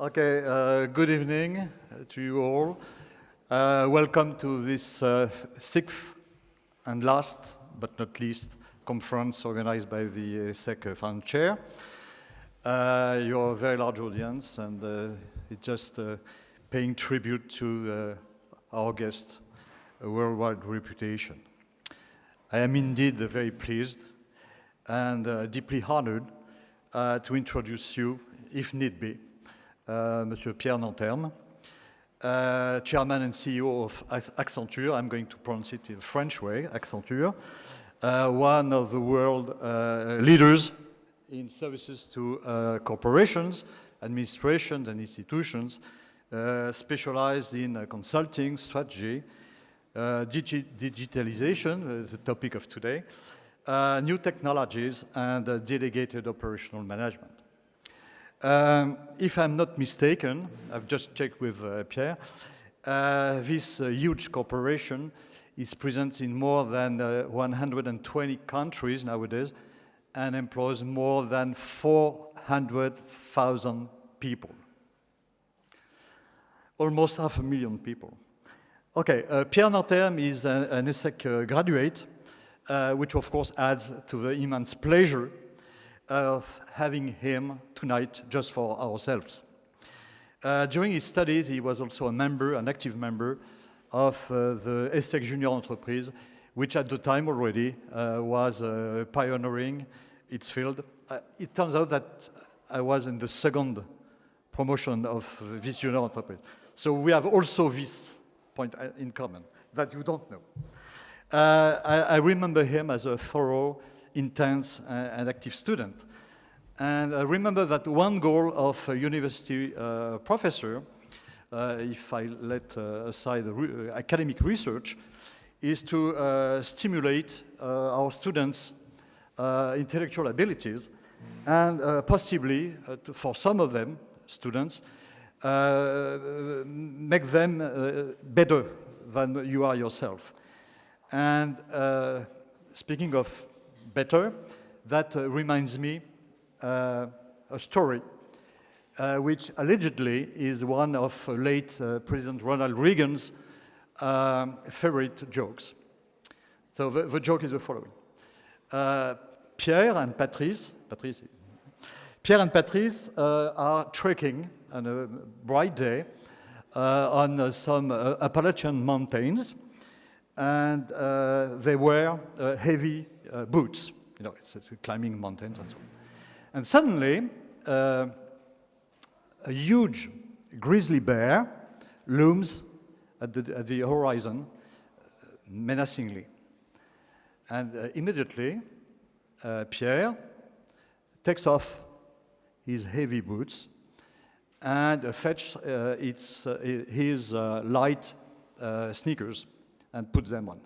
Okay, good evening to you all. Welcome to this sixth and last, but not least, conference organized by the ESSEC Fund Chair. You're a very large audience, and it's just paying tribute to our guest, a worldwide reputation. I am indeed very pleased and deeply honored to introduce you, if need be, Monsieur Pierre Nanterme, Chairman and CEO of Accenture. I'm going to pronounce it in the French way, Accenture, one of the world leaders in services to corporations, administrations, and institutions, specialized in consulting, strategy, digitalization, the topic of today, new technologies, and delegated operational management. If I'm not mistaken, I've just checked with Pierre, this huge corporation is present in more than 120 countries nowadays and employs more than 400,000 people. Almost 500,000 people. Okay, Pierre Nanterme is an ESSEC graduate, which of course adds to the immense pleasure of having him tonight just for ourselves. During his studies, he was also a member, an active member of the ESSEC Junior Entreprise, which at the time already was pioneering its field. It turns out that I was in the second promotion of this Junior Entreprise. So we have also this point in common that you don't know. I remember him as a thorough, intense and active student. And I remember that one goal of a university professor, if I let aside the academic research, is to stimulate our students' intellectual abilities and possibly, for some of them, students, make them better than you are yourself. And speaking of better, that reminds me a story which allegedly is one of late President Ronald Reagan's favorite jokes. So the joke is the following. Pierre and Patrice are trekking on a bright day on some Appalachian mountains, and they wear heavy boots. You know, it's climbing mountains and so on. And suddenly, a huge grizzly bear looms at the horizon menacingly. And immediately, Pierre takes off his heavy boots and fetches his light sneakers and puts them on.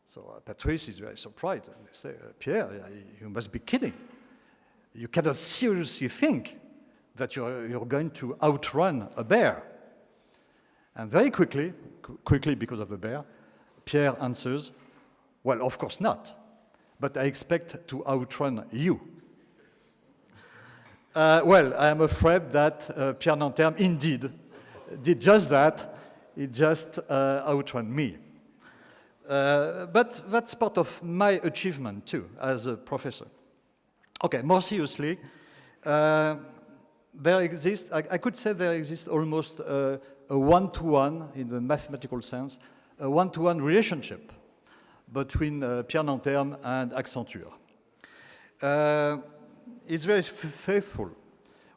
So Patrice is very surprised, and they say, Pierre, you must be kidding. You cannot seriously think that you're going to outrun a bear. And very quickly because of the bear, Pierre answers, well, of course not, but I expect to outrun you. Well, I am afraid that Pierre Nanterme indeed did just that. He just outrun me. But that's part of my achievement too, as a professor. Okay, more seriously, I could say there exists almost a one-to-one, in the mathematical sense, a one-to-one relationship between Pierre Nanterme and Accenture. He's very faithful.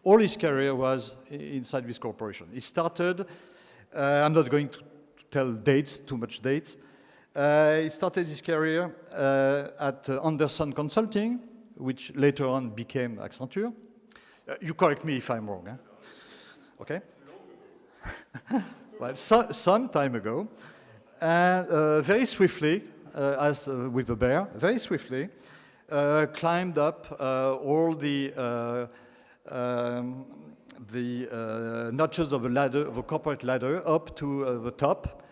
All his career was inside this corporation. He started, I'm not going to tell dates, too much dates. He started his career at Anderson Consulting, which later on became Accenture. You correct me if I'm wrong, eh? Okay? Well, some time ago, and very swiftly, as with the bear, very swiftly, climbed up all the notches of the ladder, of a corporate ladder, up to the top.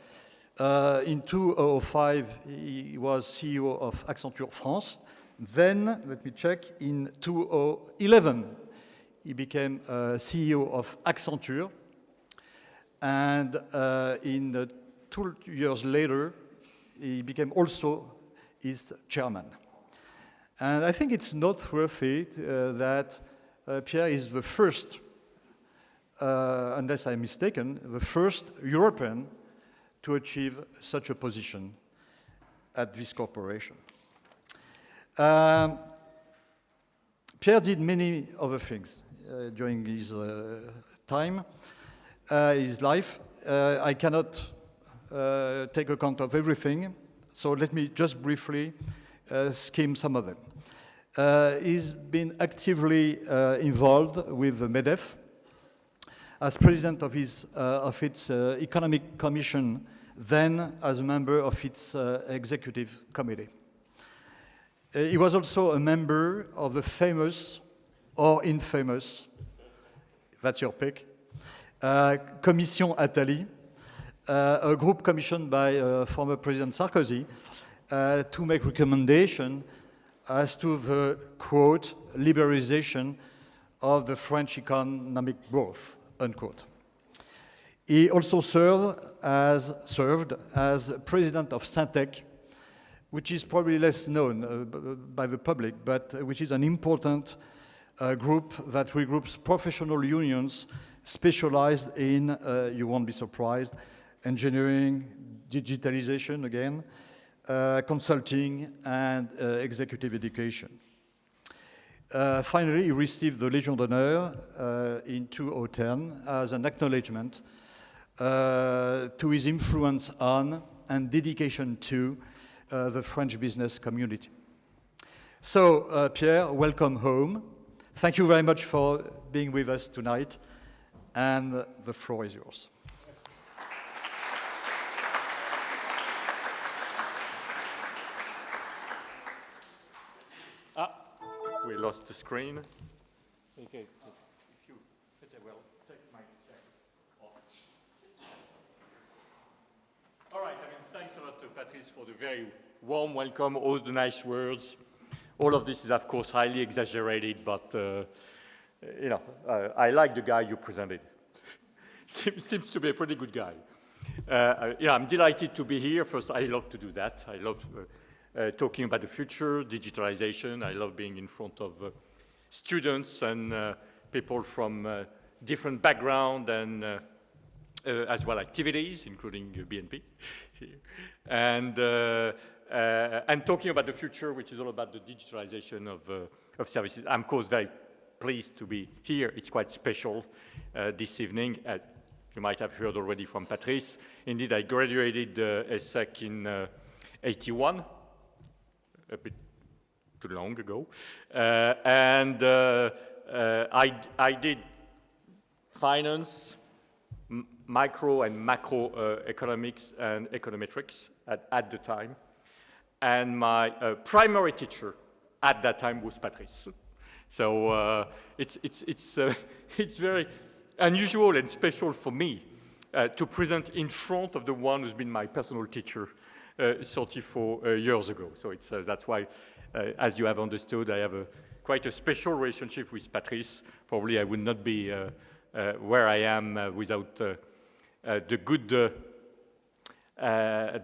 In 2005, he was CEO of Accenture France. Then, let me check, in 2011, he became CEO of Accenture, and in 2 years later, he became also his chairman. And I think it's noteworthy that Pierre is the first, unless I'm mistaken, the first European to achieve such a position at this corporation. Pierre did many other things during his time, his life. I cannot take account of everything, so let me just briefly skim some of them. He's been actively involved with the MEDEF as president of its Economic Commission, then as a member of its executive committee. He was also a member of the famous or infamous, that's your pick, Commission Attali, a group commissioned by former President Sarkozy to make recommendations as to the, quote, liberalization of the French economic growth, unquote. He also served as president of Syntec, which is probably less known by the public, but which is an important group that regroups professional unions specialized in, you won't be surprised, engineering, digitalization again, consulting, and executive education. Finally, he received the Légion d'honneur in 2010 as an acknowledgement to his influence on and dedication to the French business community. So, Pierre, welcome home. Thank you very much for being with us tonight, and the floor is yours. We lost the screen. Okay. If you well, take my jacket off. All right. Thanks a lot to Patrice for the very warm welcome, all the nice words. All of this is, of course, highly exaggerated, but I like the guy you presented. Seems to be a pretty good guy. I'm delighted to be here. First, I love to do that. I love talking about the future, digitalization. I love being in front of students and people from different backgrounds and as well activities, including BNP. And talking about the future, which is all about the digitalization of services. I'm, of course, very pleased to be here. It's quite special this evening. You might have heard already from Patrice. Indeed, I graduated ESSEC in 81. A bit too long ago. I did finance, micro and macro economics and econometrics at the time. And my primary teacher at that time was Patrice. So it's very unusual and special for me to present in front of the one who's been my personal teacher 34 years ago. So that's why, as you have understood, I have quite a special relationship with Patrice. Probably I would not be where I am without the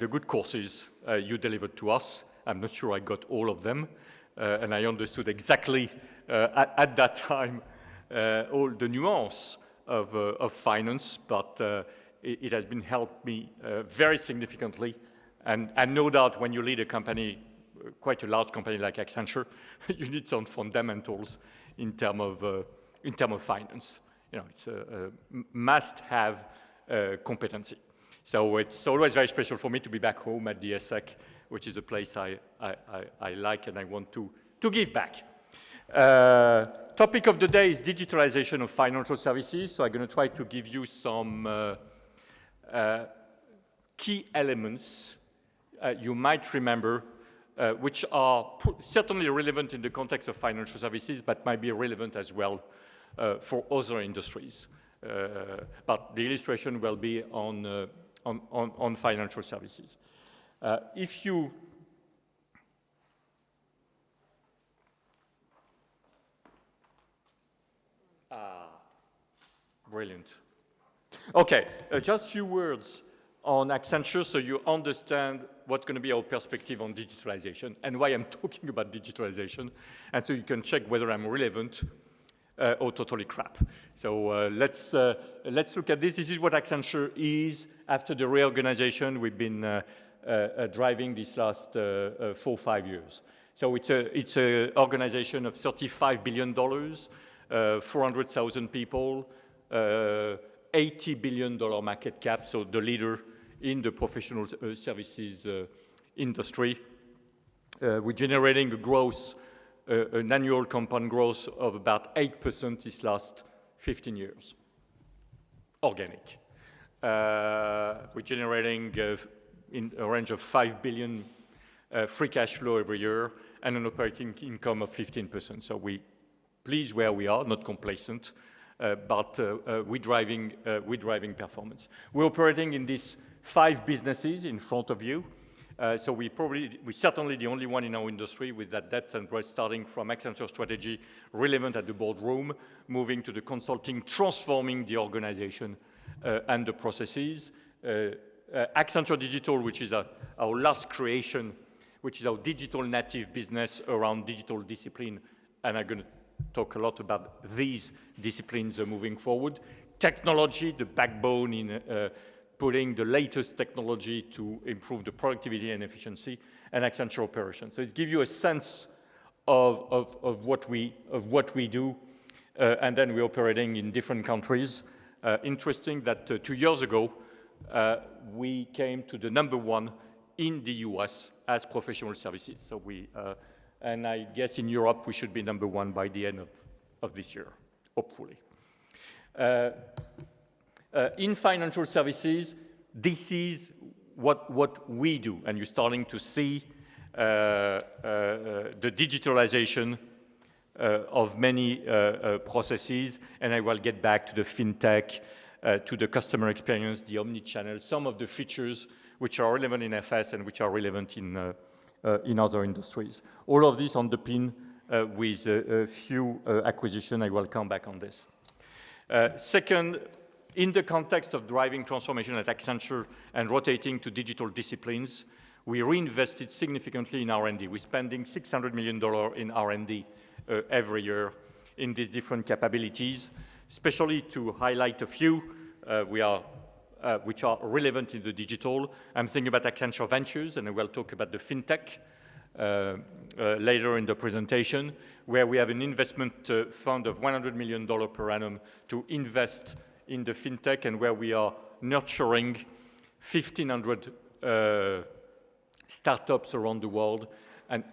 good courses you delivered to us. I'm not sure I got all of them, and I understood exactly at that time all the nuance of finance, but it has been helped me very significantly. And no doubt when you lead a company, quite a large company like Accenture, you need some fundamentals in terms of finance. It's a must-have competency. So it's always very special for me to be back home at the ESSEC, which is a place I like and I want to give back. Topic of the day is digitalization of financial services. So I'm going to try to give you some key elements you might remember, which are certainly relevant in the context of financial services, but might be relevant as well for other industries. But the illustration will be on financial services. If you Brilliant. Okay, just a few words on Accenture so you understand what's going to be our perspective on digitalization and why I'm talking about digitalization, and so you can check whether I'm relevant or totally crap. So let's look at this. This is what Accenture is after the reorganization we've been driving these last 4 or 5 years. So it's an organization of $35 billion, 400,000 people, $80 billion market cap, so the leader in the professional services industry. We're generating a growth, an annual compound growth of about 8% these last 15 years, organic. We're generating in a range of 5 billion free cash flow every year and an operating income of 15%. So we're pleased where we are, not complacent, but we're driving performance. We're operating in these 5 businesses in front of you. So we're certainly the only one in our industry with that depth and breadth, starting from Accenture strategy, relevant at the boardroom, moving to the consulting, transforming the organization and the processes. Accenture Digital, which is our last creation, which is our digital native business around digital discipline, and I'm going to talk a lot about these disciplines moving forward. Technology, the backbone in putting the latest technology to improve the productivity and efficiency, and Accenture Operations. So it gives you a sense of what we do, and then we're operating in different countries. Interesting that 2 years ago, we came to the #1 in the US as professional services. So and I guess in Europe, we should be #1 by the end of this year, hopefully. In financial services, this is what we do, and you're starting to see the digitalization of many processes, and I will get back to the fintech, to the customer experience, the omni-channel, some of the features which are relevant in FS and which are relevant in other industries. All of this underpinned with a few acquisitions. I will come back on this. Second, in the context of driving transformation at Accenture and rotating to digital disciplines, we reinvested significantly in R&D. We're spending $600 million in R&D every year in these different capabilities, especially to highlight a few which are relevant in the digital. I'm thinking about Accenture Ventures, and I will talk about the fintech later in the presentation, where we have an investment fund of $100 million per annum to invest in the fintech, and where we are nurturing 1,500 startups around the world, and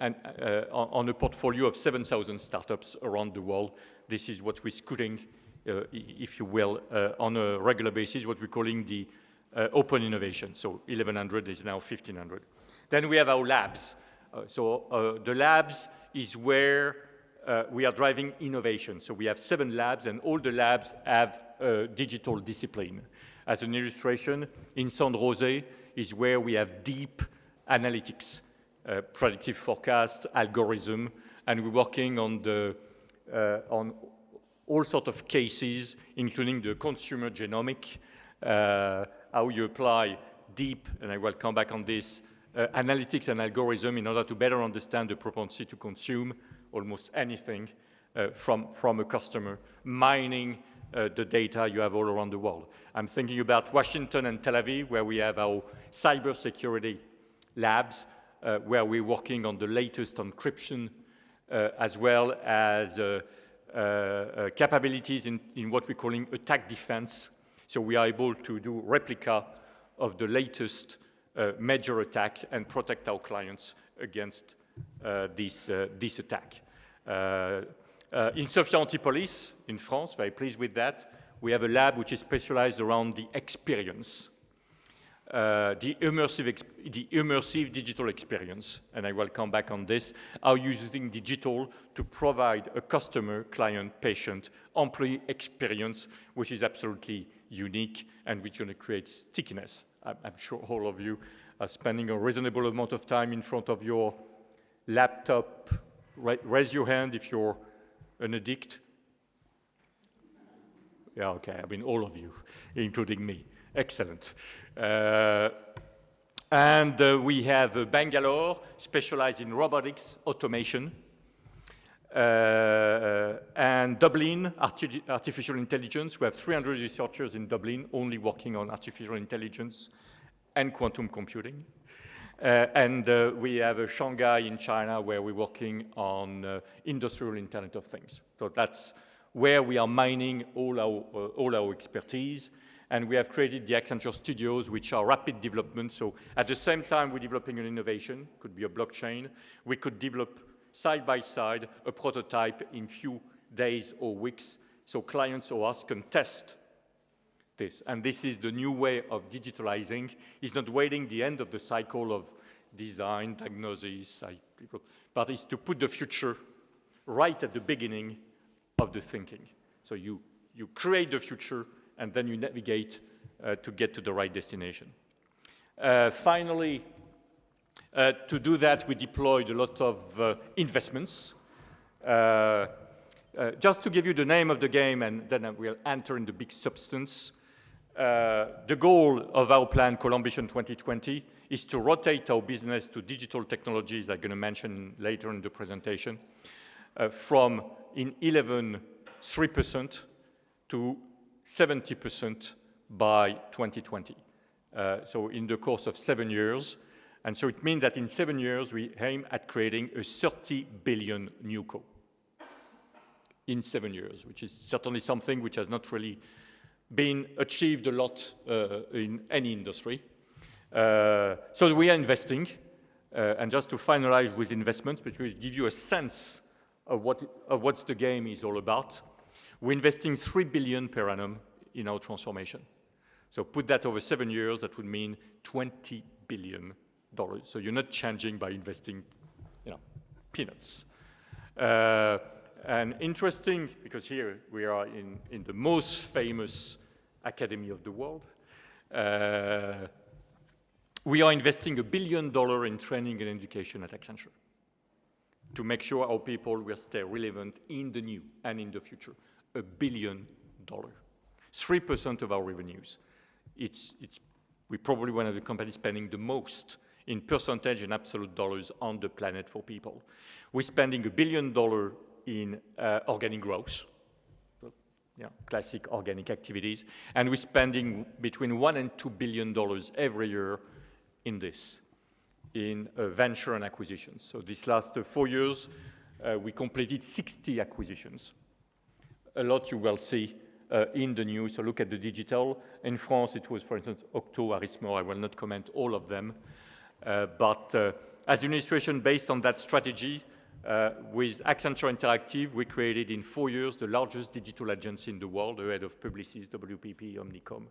on a portfolio of 7,000 startups around the world. This is what we're scouting, if you will, on a regular basis, what we're calling the open innovation. So 1,100 is now 1,500. Then we have our labs. The labs is where we are driving innovation. So we have 7 labs, and all the labs have a digital discipline. As an illustration, in Saint Rosé is where we have deep analytics, predictive forecast, algorithm, and we're working on all sorts of cases, including the consumer genomic, how you apply deep, and I will come back on this, analytics and algorithm in order to better understand the propensity to consume almost anything from a customer, mining the data you have all around the world. I'm thinking about Washington and Tel Aviv, where we have our cybersecurity labs, where we're working on the latest encryption, as well as capabilities in what we're calling attack defense. So we are able to do replica of the latest major attack and protect our clients against this attack. In Sophia Antipolis, in France, very pleased with that, we have a lab which is specialized around the experience, the immersive digital experience, and I will come back on this, how using digital to provide a customer, client, patient, employee experience, which is absolutely unique and which is going to create stickiness. I'm sure all of you are spending a reasonable amount of time in front of your laptop. Raise your hand if you're an addict. Yeah, okay, I mean all of you, including me. Excellent. We have Bangalore, specialized in robotics automation. And Dublin, artificial intelligence. We have 300 researchers in Dublin only working on artificial intelligence and quantum computing. We have Shanghai in China, where we're working on industrial Internet of Things. So that's where we are mining all our expertise. And we have created the Accenture Studios, which are rapid development. So at the same time we're developing an innovation, could be a blockchain, we could develop side by side a prototype in few days or weeks, so clients or us can test this. And this is the new way of digitalizing. It's not waiting the end of the cycle of design, diagnosis, but it's to put the future right at the beginning of the thinking. So you create the future, and then you navigate to get to the right destination. Finally, to do that, we deployed a lot of investments. Just to give you the name of the game, and then I will enter in the big substance. The goal of our plan, called Ambition 2020, is to rotate our business to digital technologies I'm going to mention later in the presentation, from in 3% to 70% by 2020. So in the course of 7 years. And so it means that in 7 years, we aim at creating a 30 billion new co. In 7 years, which is certainly something which has not really been achieved a lot in any industry. So we are investing, and just to finalize with investments, because we give you a sense of what the game is all about. We're investing 3 billion per annum in our transformation. So put that over 7 years, that would mean $20 billion. So you're not changing by investing, peanuts. And interesting, because here we are in the most famous academy of the world. We are investing $1 billion in training and education at Accenture to make sure our people will stay relevant in the new and in the future. $1 billion. 3% of our revenues. We're probably one of the companies spending the most in percentage and absolute dollars on the planet for people. We're spending $1 billion in organic growth, classic organic activities, and we're spending between $1 and $2 billion every year in this, in venture and acquisitions. So this last 4 years, we completed 60 acquisitions. A lot you will see in the news. So look at the digital. In France, it was, for instance, Octo, Arismo. I will not comment all of them. But as an illustration, based on that strategy, with Accenture Interactive, we created in 4 years the largest digital agency in the world, ahead of Publicis, WPP, Omnicom,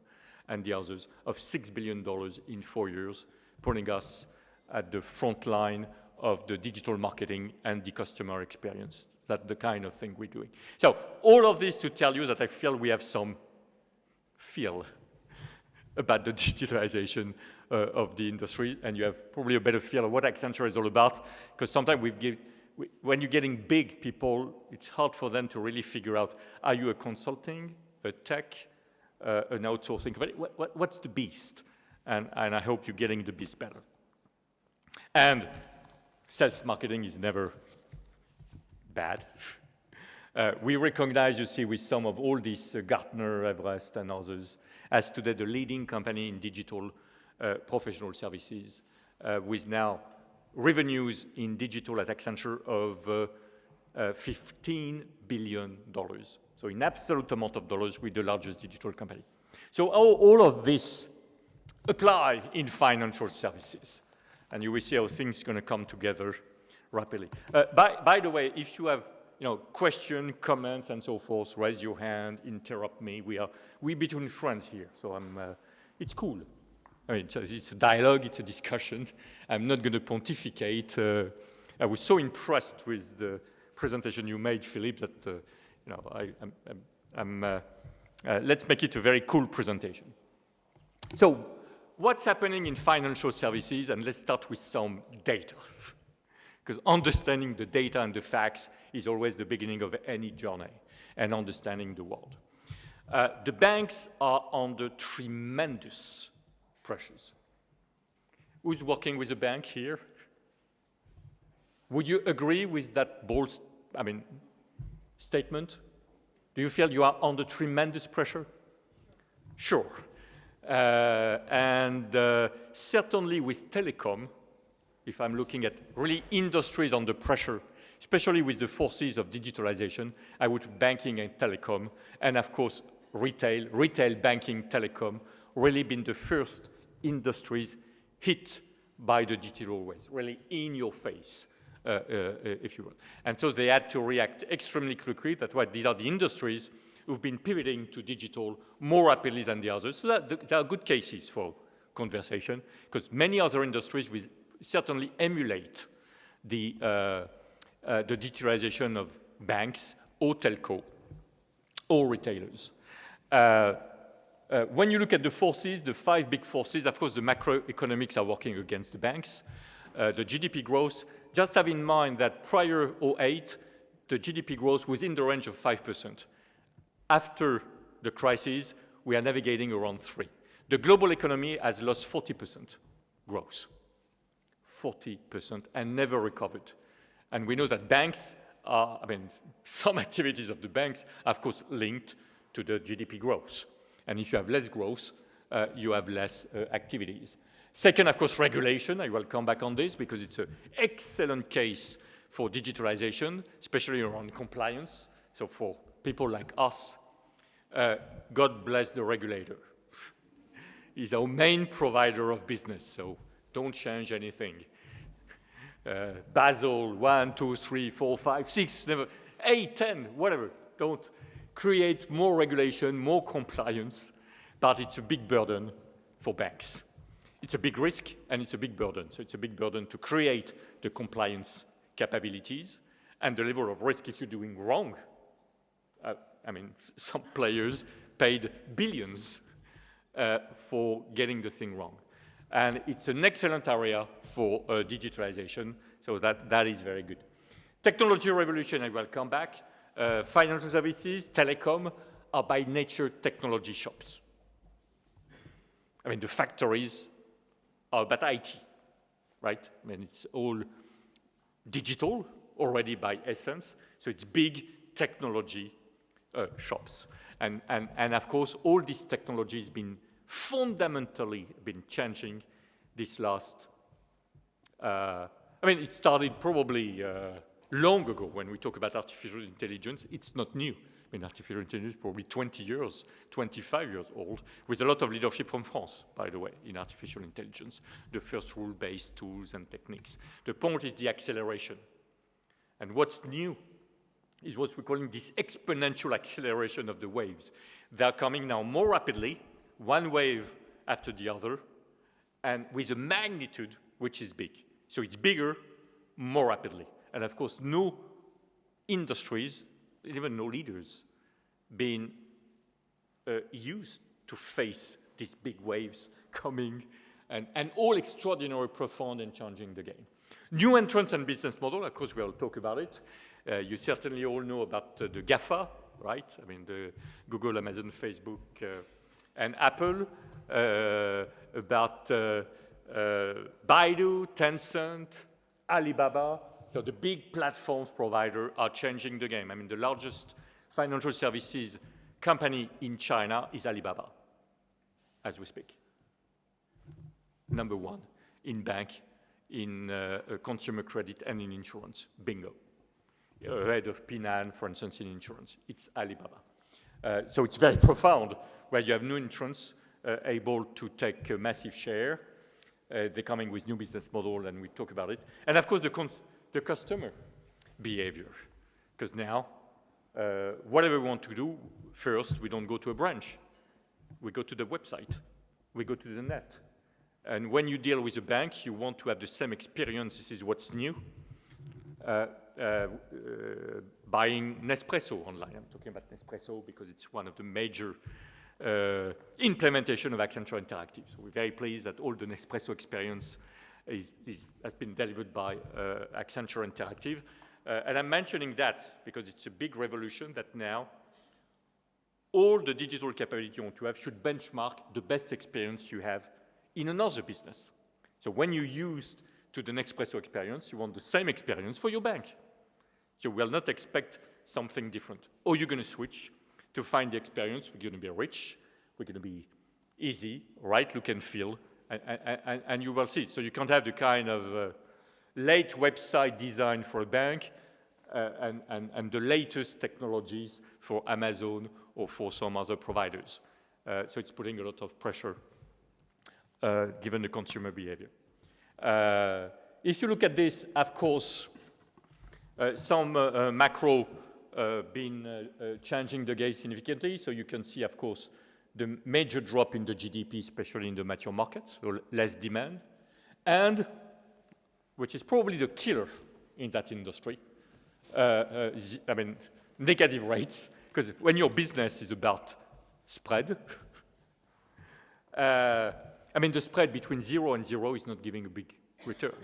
and the others, of $6 billion in 4 years, putting us at the front line of the digital marketing and the customer experience. That's the kind of thing we're doing. So all of this to tell you that I feel we have some feel about the digitalization of the industry, and you have probably a better feel of what Accenture is all about, because sometimes when you're getting big people, it's hard for them to really figure out, are you a consulting, a tech, an outsourcing company? What's the beast? And I hope you're getting the beast better. And self-marketing is never bad. We recognize, you see, with some of all these, Gartner, Everest, and others, as today the leading company in digital professional services, with now revenues in digital at Accenture of $15 billion. So in absolute amount of dollars, we're the largest digital company. So all of this apply in financial services. And you will see how things are going to come together rapidly. By the way, if you have questions, comments, and so forth, raise your hand, interrupt me. We're between friends here, so it's cool. I mean, it's a dialogue, it's a discussion. I'm not going to pontificate. I was so impressed with the presentation you made, Philippe, that let's make it a very cool presentation. So, what's happening in financial services? And let's start with some data, because understanding the data and the facts is always the beginning of any journey and understanding the world. The banks are under tremendous pressures. Who's working with a bank here? Would you agree with that bold, statement? Do you feel you are under tremendous pressure? Sure. Certainly with telecom, if I'm looking at really industries under pressure, especially with the forces of digitalization, I would put banking and telecom, and of course, retail banking, telecom, really been the first industries hit by the digital waves, really in your face, if you will. And so they had to react extremely quickly. That's why these are the industries who've been pivoting to digital more rapidly than the others. So there are good cases for conversation, because many other industries will certainly emulate the digitalization of banks or telco or retailers. When you look at the forces, the 5 big forces, of course, the macroeconomics are working against the banks. The GDP growth, just have in mind that prior 2008, the GDP growth was in the range of 5%. After the crisis, we are navigating around 3%. The global economy has lost 40% growth, 40%, and never recovered. And we know that banks are, some activities of the banks are, of course, linked to the GDP growth. And if you have less growth, you have less activities. Second, of course, regulation. I will come back on this because it's an excellent case for digitalization, especially around compliance. So for people like us, God bless the regulator. He's our main provider of business, so don't change anything. Basel 1, 2, 3, 4, 5, 6, 8, 10, whatever. Don't create more regulation, more compliance, but it's a big burden for banks. It's a big risk and it's a big burden. So it's a big burden to create the compliance capabilities and the level of risk if you're doing wrong. Some players paid billions for getting the thing wrong. And it's an excellent area for digitalization, so that is very good. Technology revolution, I will come back. Financial services, telecom are by nature technology shops. The factories are about IT, right? it's all digital already by essence, so it's big technology shops. And of course, all this technology has been fundamentally changing this last, it started probably long ago when we talk about artificial intelligence. It's not new. Artificial intelligence is probably 20 years, 25 years old, with a lot of leadership from France, by the way, in artificial intelligence, the first rule-based tools and techniques. The point is the acceleration. And what's new is what we're calling this exponential acceleration of the waves. They are coming now more rapidly, one wave after the other, and with a magnitude which is big. So it's bigger more rapidly. And of course, no industries, even no leaders, being used to face these big waves coming and all extraordinary, profound, and changing the game. New entrants and business model, of course, we'll talk about it. You certainly all know about the GAFA, right? The Google, Amazon, Facebook, and Apple, about Baidu, Tencent, Alibaba. So the big platforms provider are changing the game. The largest financial services company in China is Alibaba, as we speak. Number 1 in bank, in consumer credit, and in insurance. Bingo. Ahead of Pinan, for instance, in insurance. It's Alibaba. So it's very profound, where you have new entrants able to take a massive share. They're coming with new business model, and we talk about it. And of course, the customer behavior. Because now, whatever we want to do, first, we don't go to a branch. We go to the website. We go to the net. And when you deal with a bank, you want to have the same experience. This is what's new. Buying Nespresso online. I'm talking about Nespresso because it's one of the major implementation of Accenture Interactive. So we're very pleased that all the Nespresso experience has been delivered by Accenture Interactive. And I'm mentioning that because it's a big revolution that now all the digital capability you want to have should benchmark the best experience you have in another business. So when you use to the Nespresso experience, you want the same experience for your bank. You will not expect something different. Or you're going to switch to find the experience. We're going to be rich. We're going to be easy, right look and feel, and you will see. So you can't have the kind of late website design for a bank and the latest technologies for Amazon or for some other providers. So it's putting a lot of pressure given the consumer behavior. If you look at this, of course, some macro been changing the game significantly. So you can see, of course, the major drop in the GDP, especially in the mature markets, so less demand, and, which is probably the killer in that industry, I mean, negative rates, because when your business is about spread, I mean, the spread between 0 and 0 is not giving a big return,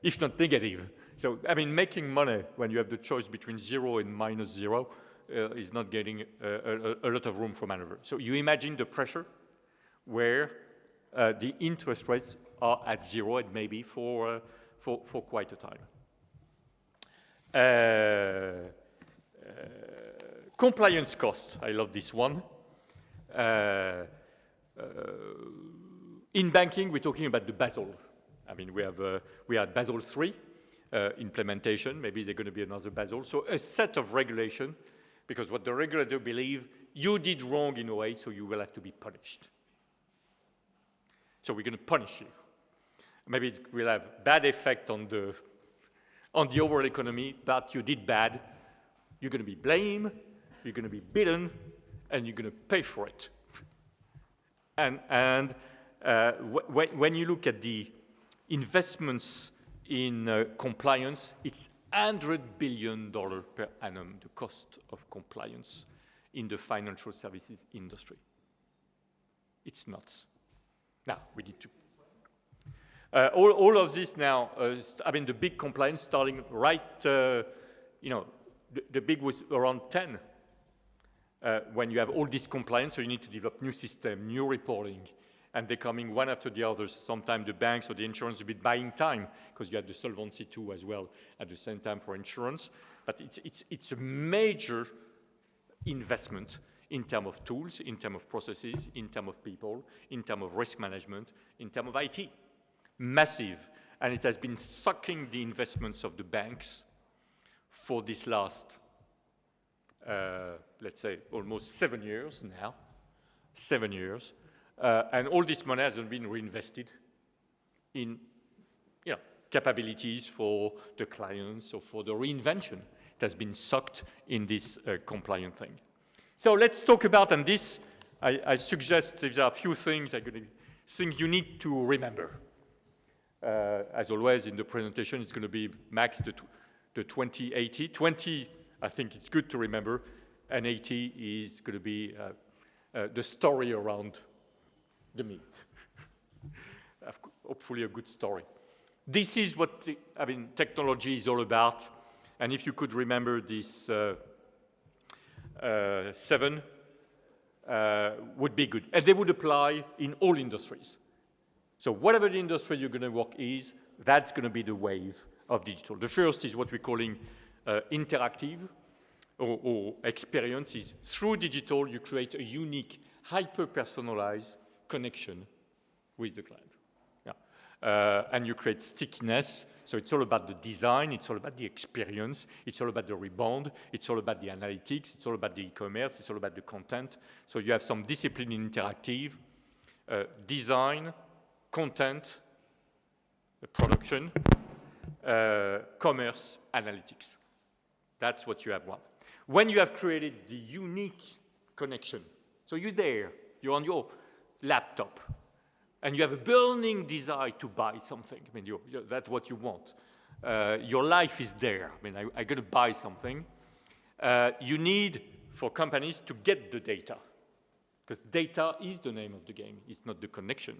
if not negative. So, I mean, making money when you have the choice between 0 and -0 is not getting a lot of room for maneuver. So you imagine the pressure where the interest rates are at 0 and maybe for quite a time. Compliance cost, I love this one. In banking, we're talking about the Basel. I mean, we had Basel III implementation. Maybe there's going to be another Basel. So a set of regulation, because what the regulator believe, you did wrong in a way, so you will have to be punished. So we're going to punish you. Maybe it will have bad effect on the overall economy, but you did bad. You're going to be blamed, you're going to be beaten, and you're going to pay for it. And when you look at the investments in compliance, it's $100 billion per annum, the cost of compliance in the financial services industry. It's nuts. Now, we need to... all of this now, I mean, the big compliance starting right, you know, the big was around 10. When you have all this compliance, so you need to develop new system, new reporting, and they're coming one after the others. Sometimes the banks or the insurance will be buying time because you have the Solvency II as well at the same time for insurance. But it's a major investment in terms of tools, in terms of processes, in terms of people, in terms of risk management, in terms of IT. Massive. And it has been sucking the investments of the banks for this last, let's say, almost 7 years now. 7 years. And all this money hasn't been reinvested in, you know, capabilities for the clients or for the reinvention. It has been sucked in this compliant thing. So let's talk about, and this, I suggest there are a few things you need to remember. As always in the presentation, it's going to be max the 2080. 20, I think it's good to remember, and 80 is going to be the story around the meat. Hopefully a good story. This is what technology is all about. And if you could remember this 7 would be good. And they would apply in all industries. So whatever the industry you're going to work is, that's going to be the wave of digital. The first is what we're calling interactive or experience. Is through digital, you create a unique, hyper-personalized connection with the client. Yeah. And you create stickiness. So it's all about the design, it's all about the experience, it's all about the rebound, it's all about the analytics, it's all about the e-commerce, it's all about the content. So you have some discipline in interactive, design, content, production, commerce, analytics. That's what you have one. When you have created the unique connection, so you're there, you're on your laptop, and you have a burning desire to buy something. I mean, that's what you want. Your life is there. I mean, I'm going to buy something. You need, for companies, to get the data. Because data is the name of the game. It's not the connection.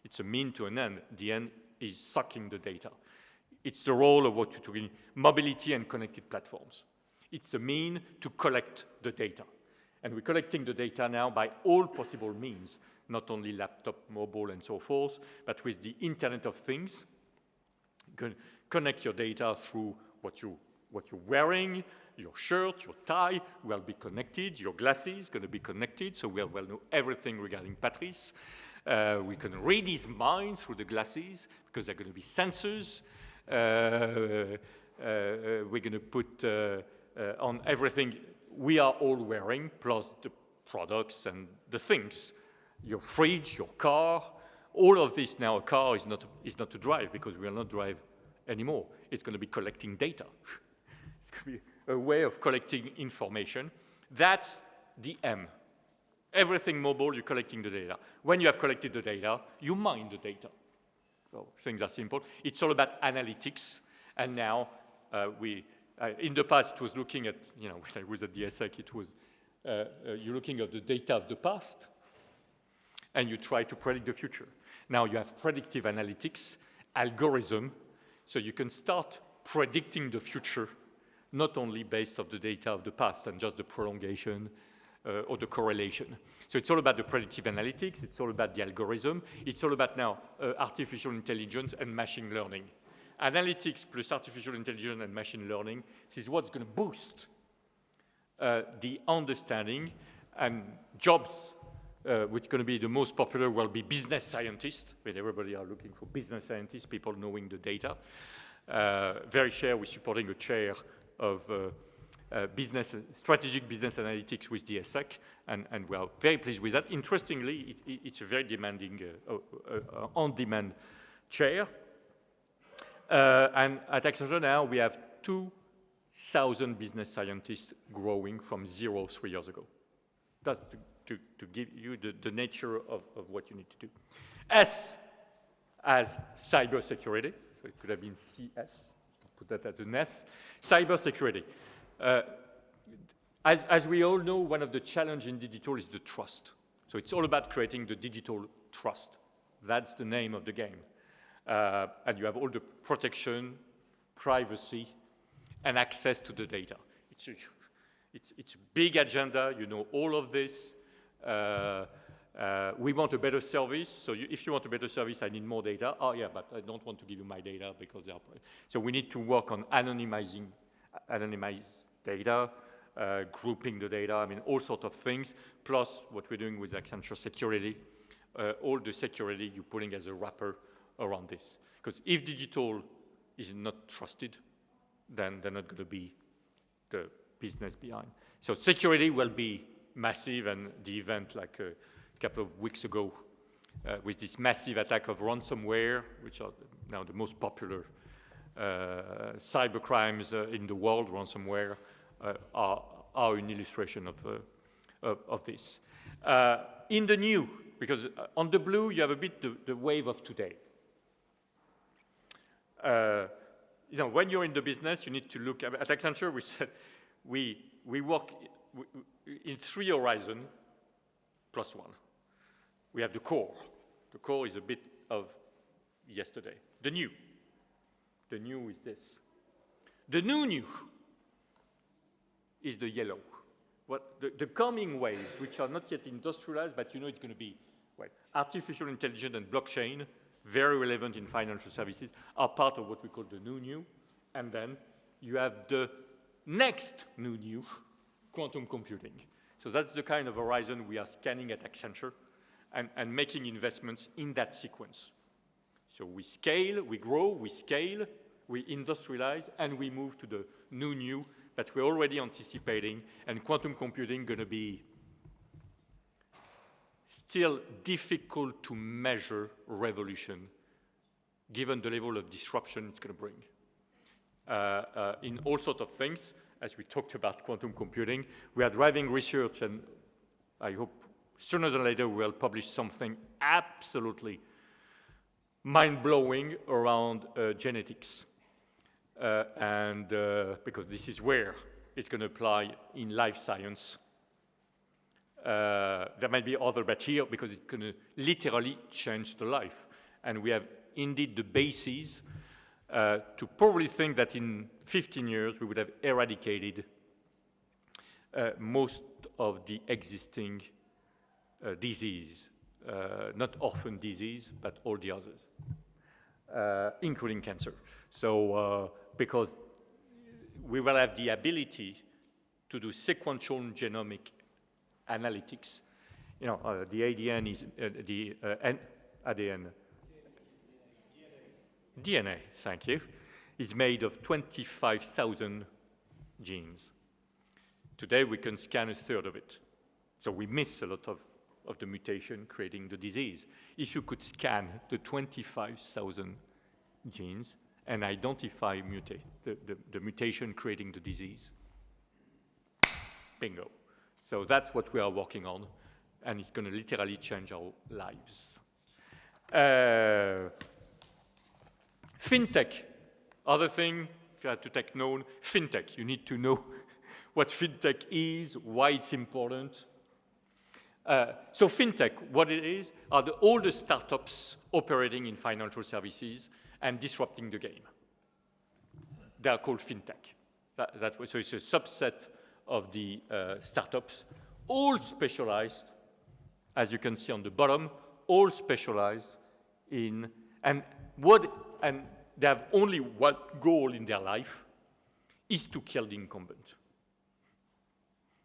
It's a mean to an end. The end is sucking the data. It's the role of what you're talking, mobility and connected platforms. It's a mean to collect the data. And we're collecting the data now by all possible means, not only laptop, mobile, and so forth, but with the Internet of Things. You can connect your data through what you're wearing, your shirt, your tie will be connected, your glasses going to be connected, so we'll know everything regarding Patrice. We can read his mind through the glasses because they're going to be sensors. We're going to put on everything we are all wearing, plus the products and the things. Your fridge, your car, all of this now, a car is not to drive because we will not drive anymore. It's going to be collecting data. It's going to be a way of collecting information. That's the M. Everything mobile, you're collecting the data. When you have collected the data, you mine the data. So things are simple. It's all about analytics. And now in the past, it was looking at, when I was at the ESSEC, it was, you're looking at the data of the past, and you try to predict the future. Now you have predictive analytics, algorithm, so you can start predicting the future, not only based on the data of the past and just the prolongation or the correlation. So it's all about the predictive analytics, it's all about the algorithm, it's all about now artificial intelligence and machine learning. Analytics plus artificial intelligence and machine learning, this is what's going to boost the understanding, and jobs, which are going to be the most popular, will be business scientists. I mean, everybody are looking for business scientists, people knowing the data. Verishares, we're supporting a chair of strategic business analytics with the ESSEC, and we are very pleased with that. Interestingly, it's a very demanding, on-demand chair. And at Accenture now, we have 2,000 business scientists growing from 0 3 years ago. That's to give you the nature of what you need to do. S as cybersecurity. So it could have been CS. Put that as an S. Cybersecurity. As we all know, one of the challenges in digital is the trust. So it's all about creating the digital trust. That's the name of the game. And you have all the protection, privacy, and access to the data. It's a big agenda. You know all of this. We want a better service. So if you want a better service, I need more data. Oh, yeah, but I don't want to give you my data because they are. So we need to work on anonymized data, grouping the data. I mean, all sorts of things. Plus, what we're doing with Accenture Security, all the security you're putting as a wrapper around this. Because if digital is not trusted, then they're not going to be the business behind. So security will be massive, and the event like a couple of weeks ago with this massive attack of ransomware, which are now the most popular cyber crimes in the world, ransomware, are an illustration of this. In the new, because on the blue you have a bit the wave of today. When you're in the business, you need to look at Accenture. We said we work in 3 horizons plus 1. We have the core. The core is a bit of yesterday. The new is this. The new is the yellow. The coming waves, which are not yet industrialized, but it's going to be artificial intelligence and blockchain, very relevant in financial services, are part of what we call the new. And then you have the next new, quantum computing. So that's the kind of horizon we are scanning at Accenture and making investments in that sequence. So we scale, we grow, we scale, we industrialize, and we move to the new that we're already anticipating, and quantum computing going to be still difficult to measure revolution, given the level of disruption it's going to bring. In all sorts of things, as we talked about quantum computing, we are driving research, and I hope sooner than later we'll publish something absolutely mind-blowing around genetics. Because this is where it's going to apply in life science. There might be other, but here, because it's going to literally change the life. And we have indeed the basis to probably think that in 15 years we would have eradicated most of the existing disease, not orphan disease, but all the others, including cancer. So because we will have the ability to do sequential genomic analytics. You know, the ADN is DNA, thank you, is made of 25,000 genes. Today we can scan a third of it. So we miss a lot of the mutation creating the disease. If you could scan the 25,000 genes and identify the mutation creating the disease, bingo. So that's what we are working on, and it's going to literally change our lives. Fintech, other thing you have to take known, fintech. You need to know what fintech is, why it's important. So fintech, what it is, are all the startups operating in financial services and disrupting the game. They are called fintech. So it's a subset of the startups, all specialized, as you can see on the bottom, all specialized in, and they have only one goal in their life, is to kill the incumbent.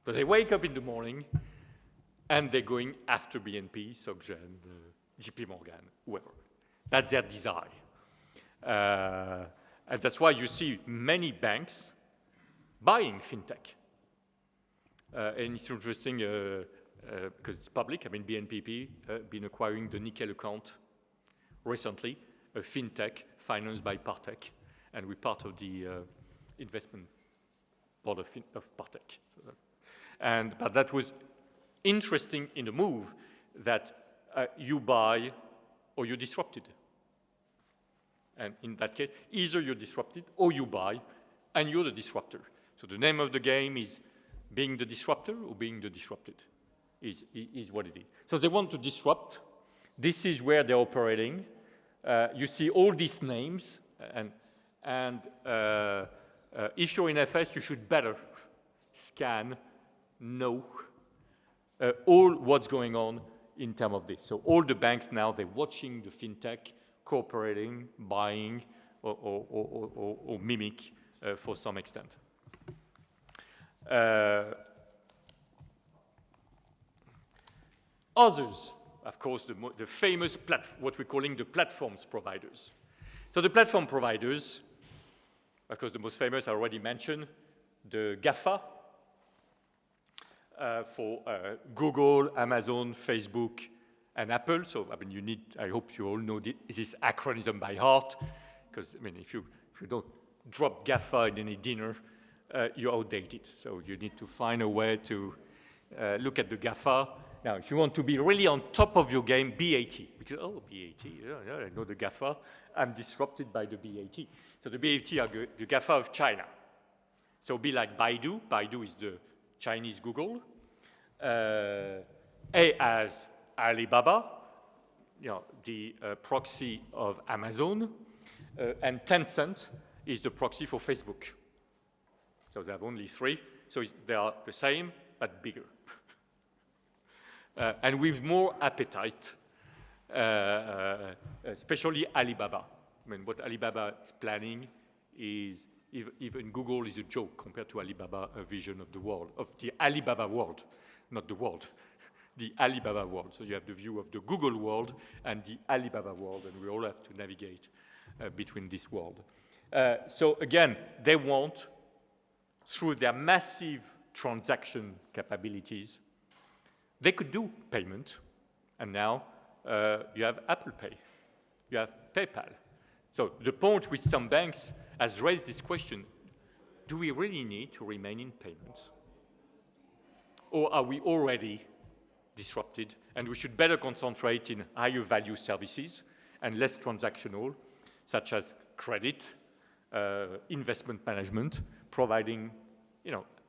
So they wake up in the morning, and they're going after BNP, SocGen, JP Morgan, whoever. That's their desire. And that's why you see many banks buying fintech. And it's interesting because it's public. I mean, BNPP been acquiring the Nickel account recently, a fintech financed by Partech, and we're part of the investment board of Partech. But that was interesting in the move that you buy or you're disrupted. And in that case, either you're disrupted or you buy, and you're the disruptor. So the name of the game is being the disruptor or being the disrupted is what it is. So they want to disrupt. This is where they're operating. You see all these names, and if you're in FS, you should better scan, know all what's going on in terms of this. So all the banks now, they're watching the fintech, cooperating, buying, or mimic for some extent. Others, of course, the famous what we're calling the platforms providers. So the platform providers, of course, the most famous I already mentioned, the GAFA for Google, Amazon, Facebook, and Apple. So I mean, I hope you all know this acronym by heart, because I mean, if you don't drop GAFA in any dinner, you're outdated. So you need to find a way to look at the GAFA. Now, if you want to be really on top of your game, BAT. Because, BAT, yeah, I know the GAFA. I'm disrupted by the BAT. So the BAT are the GAFA of China. So be like Baidu. Baidu is the Chinese Google. As Alibaba, the proxy of Amazon. And Tencent is the proxy for Facebook. So they have only three. So they are the same, but bigger. And with more appetite, especially Alibaba. I mean, what Alibaba is planning is, even Google is a joke compared to Alibaba vision of the world, of the Alibaba world, not the world, the Alibaba world. So you have the view of the Google world and the Alibaba world, and we all have to navigate between this world. So again, they want, through their massive transaction capabilities, they could do payment, and now you have Apple Pay, you have PayPal. So the point with some banks has raised this question, do we really need to remain in payments? Or are we already disrupted, and we should better concentrate in higher value services and less transactional, such as credit, investment management, providing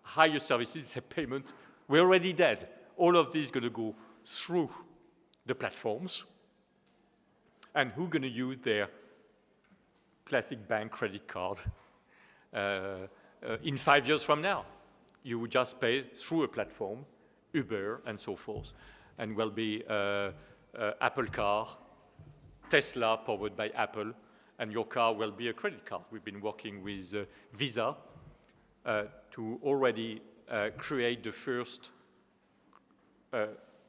higher services, payment. We're already dead. All of this is going to go through the platforms. And who's going to use their classic bank credit card in 5 years from now? You would just pay through a platform, Uber and so forth, and will be Apple Car, Tesla powered by Apple, and your car will be a credit card. We've been working with Visa to already create the first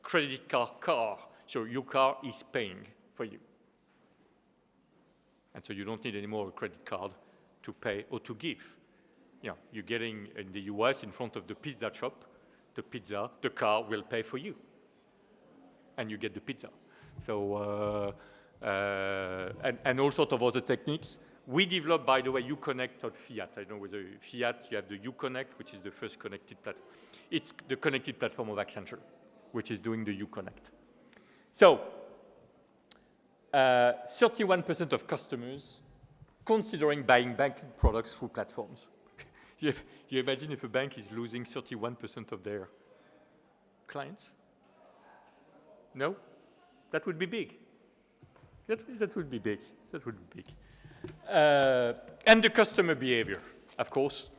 credit card car. So your car is paying for you. And so you don't need any more a credit card to pay or to give. Yeah, you're getting in the US in front of the pizza shop, the car will pay for you. And you get the pizza. So, and all sorts of other techniques. We developed, by the way, Uconnect on Fiat. I don't know whether Fiat, you have the Uconnect, which is the first connected platform. It's the connected platform of Accenture, which is doing the Uconnect. So, 31% of customers considering buying banking products through platforms. You imagine if a bank is losing 31% of their clients? No? That would be big. That would be big. That would be big. And the customer behavior, of course.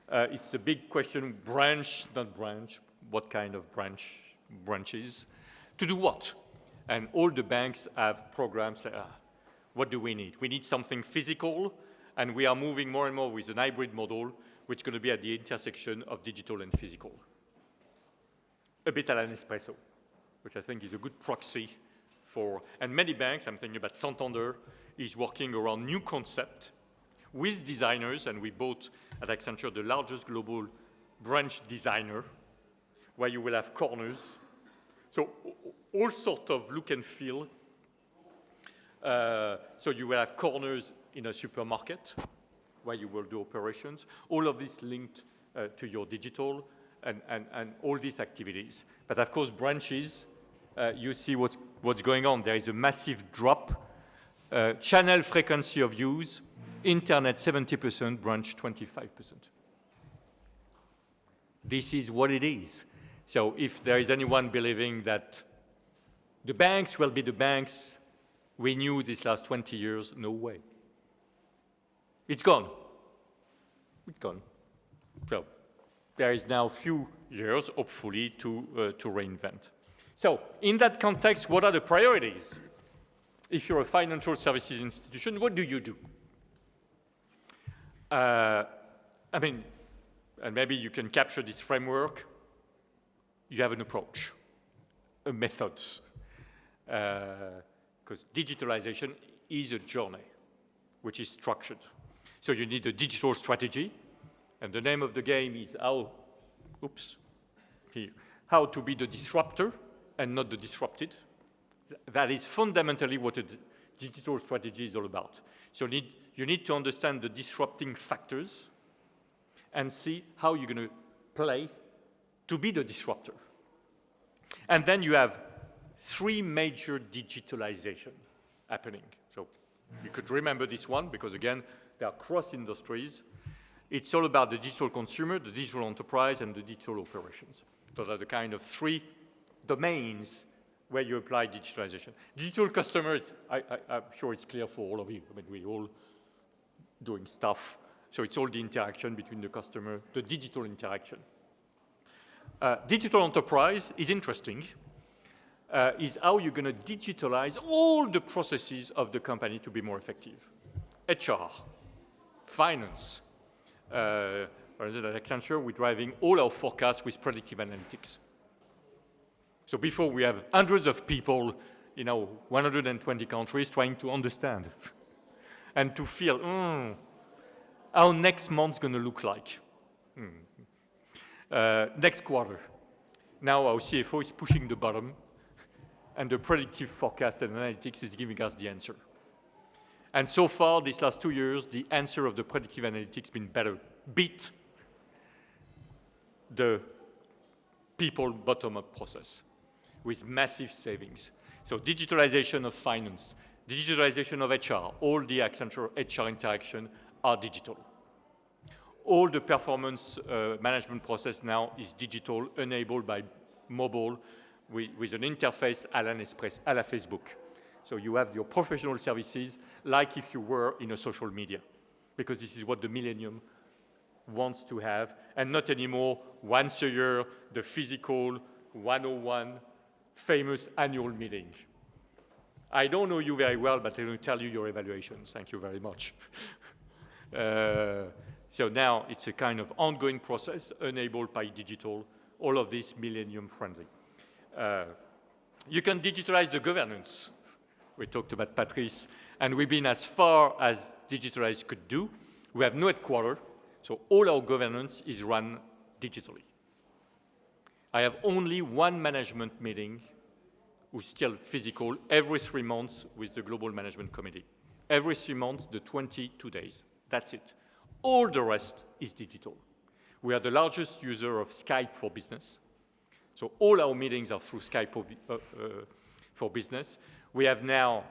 It's a big question, branch, not branch, what kind of branches, to do what? And all the banks have programs that, what do we need? We need something physical, and we are moving more and more with an hybrid model, which is going to be at the intersection of digital and physical. A bit à Nespresso, which I think is a good proxy for, and many banks, I'm thinking about Santander, is working around new concept with designers, and we bought at Accenture the largest global branch designer, where you will have corners. So all sort of look and feel. So you will have corners in a supermarket where you will do operations. All of this linked to your digital and all these activities. But of course, branches, you see what's going on. There is a massive drop. Channel frequency of use, internet 70%, branch 25%. This is what it is. So if there is anyone believing that the banks will be the banks we knew these last 20 years, no way. It's gone. It's gone. So there is now a few years, hopefully, to reinvent. So in that context, what are the priorities? If you're a financial services institution, what do you do? I mean, and maybe you can capture this framework. You have an approach, a methods, because digitalization is a journey which is structured. So you need a digital strategy, and the name of the game is how to be the disruptor and not the disrupted. That is fundamentally what a digital strategy is all about. So you need to understand the disrupting factors and see how you're going to play to be the disruptor. And then you have three major digitalization happening. So you could remember this one because, again, they are cross-industries. It's all about the digital consumer, the digital enterprise, and the digital operations. Those are the kind of three domains where you apply digitalization. Digital customers, I'm sure it's clear for all of you. I mean, we're all doing stuff. So it's all the interaction between the customer, the digital interaction. Digital enterprise is interesting, is how you're going to digitalize all the processes of the company to be more effective. HR, finance. For instance, at Accenture, we're driving all our forecasts with predictive analytics. So before we have hundreds of people in 120 countries trying to understand and to feel how next month's going to look like. Next quarter. Now our CFO is pushing the button and the predictive forecast and analytics is giving us the answer. And so far, these last 2 years, the answer of the predictive analytics has been better. Beat the people bottom-up process with massive savings. So digitalization of finance, digitalization of HR, all the Accenture HR interaction are digital. All the performance management process now is digital, enabled by mobile with an interface à la Facebook. So you have your professional services like if you were in a social media, because this is what the millennium wants to have, and not anymore once a year, the physical 101 famous annual meeting. I don't know you very well, but I will tell you your evaluations. Thank you very much. So now it's a kind of ongoing process enabled by digital, all of this millennium friendly. You can digitalize the governance. We talked about Patrice, and we've been as far as digitalize could do. We have no headquarters, so all our governance is run digitally. I have only one management meeting, who's still physical, every 3 months with the Global Management Committee. Every 3 months, the 22 days. That's it. All the rest is digital. We are the largest user of Skype for Business. So all our meetings are through Skype for Business. We have now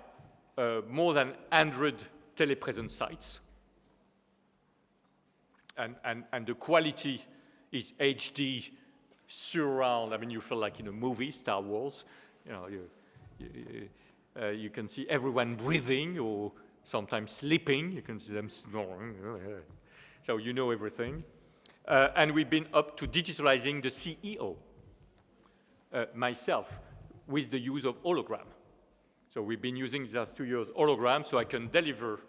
more than 100 telepresence sites. And the quality is HD, surround. I mean, you feel like in a movie, Star Wars. You know, you can see everyone breathing or sometimes sleeping. You can see them snoring. So you know everything. And we've been up to digitalizing the CEO, myself, with the use of hologram. So we've been using the last 2 years hologram, so I can deliver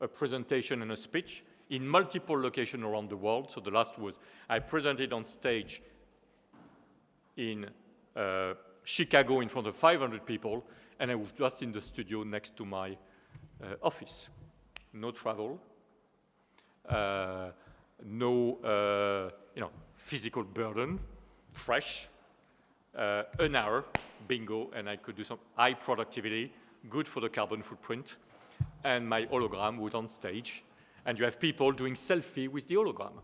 a presentation and a speech in multiple locations around the world. So the last was, I presented on stage in Chicago in front of 500 people, and I was just in the studio next to my office. No travel, no physical burden, fresh, an hour, bingo, and I could do some high productivity, good for the carbon footprint, and my hologram was on stage, and you have people doing selfie with the hologram.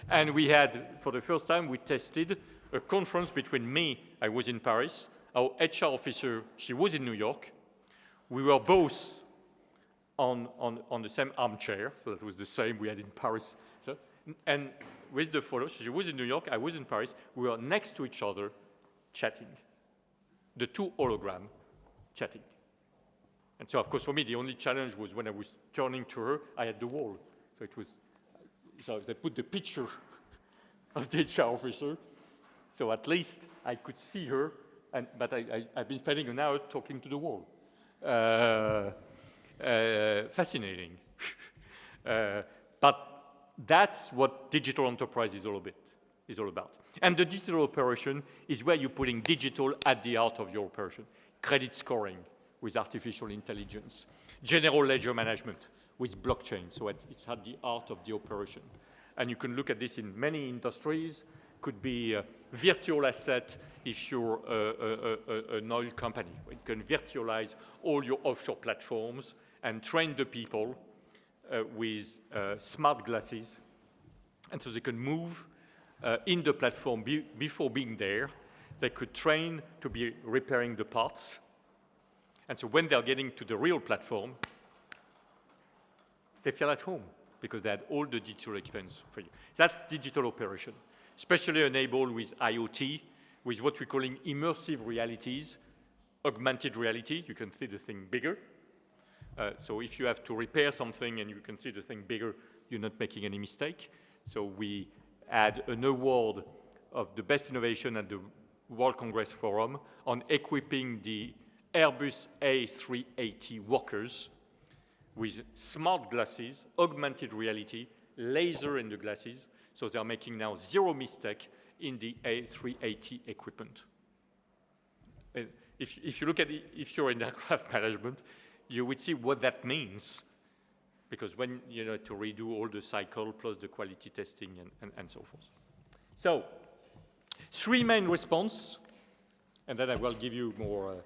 And we had, for the first time, we tested a conference between me, I was in Paris, our HR officer, she was in New York. We were both on the same armchair, so that was the same we had in Paris. So, and with the photo, she was in New York, I was in Paris, we were next to each other chatting. The two holograms chatting. And so, of course, for me, the only challenge was when I was turning to her, I had the wall. So it was, so they put the picture of the HR officer, so at least I could see her, but I've been spending an hour talking to the wall. Fascinating. But that's what digital enterprise is all about. And the digital operation is where you're putting digital at the heart of your operation. Credit scoring with artificial intelligence. General ledger management with blockchain, so it's at the heart of the operation. And you can look at this in many industries. Could be a virtual asset if you're an oil company. You can virtualize all your offshore platforms and train the people with smart glasses. And so they can move in the platform before being there. They could train to be repairing the parts. And so when they're getting to the real platform, they feel at home because they had all the digital experience for you. That's digital operation, especially enabled with IoT, with what we're calling immersive realities, augmented reality. You can see the thing bigger. So if you have to repair something and you can see the thing bigger, you're not making any mistake. So we had an award of the best innovation at the World Congress Forum on equipping the Airbus A380 workers with smart glasses, augmented reality, laser in the glasses, so they're making now zero mistake in the A380 equipment. If you look at it, if you're in aircraft management, you would see what that means, because when you know to redo all the cycle plus the quality testing and so forth. So, 3 main response, and then I will give you more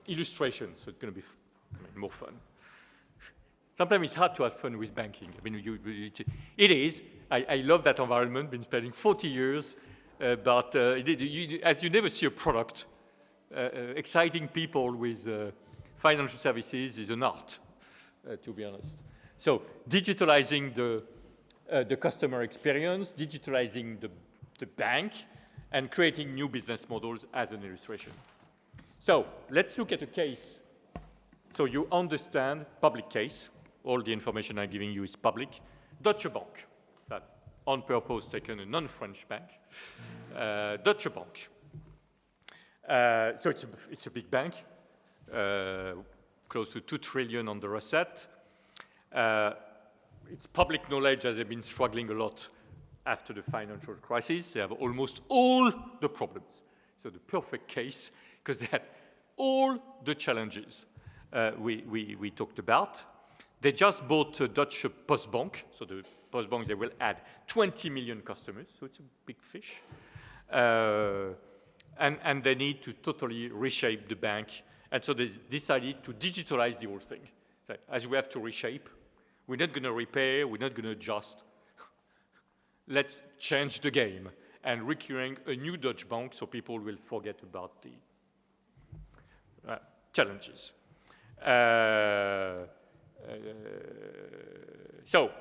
illustrations, so it's going to be more fun. Sometimes it's hard to have fun with banking. I mean, it is. I love that environment. Been spending 40 years, but as you never see a product, exciting people with financial services is an art, to be honest. So digitalizing the customer experience, digitalizing the bank, and creating new business models as an illustration. So let's look at a case so you understand public case. all the information I'm giving you is public. Deutsche Bank, that on purpose taken a non-French bank. Deutsche Bank. So it's a big bank, close to 2 trillion under asset. It's public knowledge that they've been struggling a lot after the financial crisis. They have almost all the problems. So the perfect case, because they had all the challenges we talked about. They just bought Deutsche Postbank. So the Postbank, they will add 20 million customers. So it's a big fish. And they need to totally reshape the bank. And so they decided to digitalize the whole thing. So as we have to reshape, we're not going to repair, we're not going to adjust. Let's change the game and recreate a new Dutch bank so people will forget about the challenges. So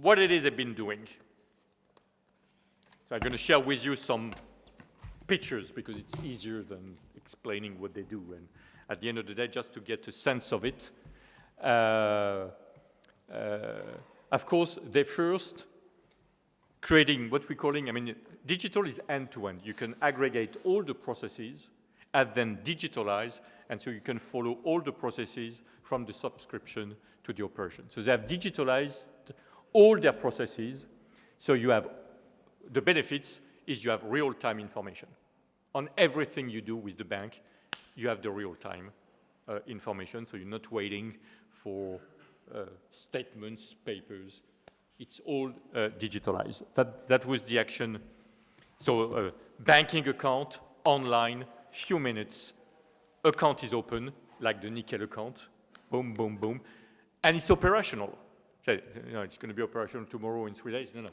what it is they've been doing. So I'm going to share with you some pictures because it's easier than explaining what they do. And at the end of the day, just to get a sense of it, of course, they first creating what we're calling, I mean, digital is end-to-end. You can aggregate all the processes and then digitalize, and so you can follow all the processes from the subscription to the operation. So they have digitalized all their processes, so you have, the benefits is you have real-time information. On everything you do with the bank, you have the real-time information, so you're not waiting for statements, papers. It's all digitalized. That was the action. So banking account, online, few minutes, account is open, like the nickel account, boom, boom, boom, and it's operational. So, you know, it's going to be operational tomorrow in 3 days. No.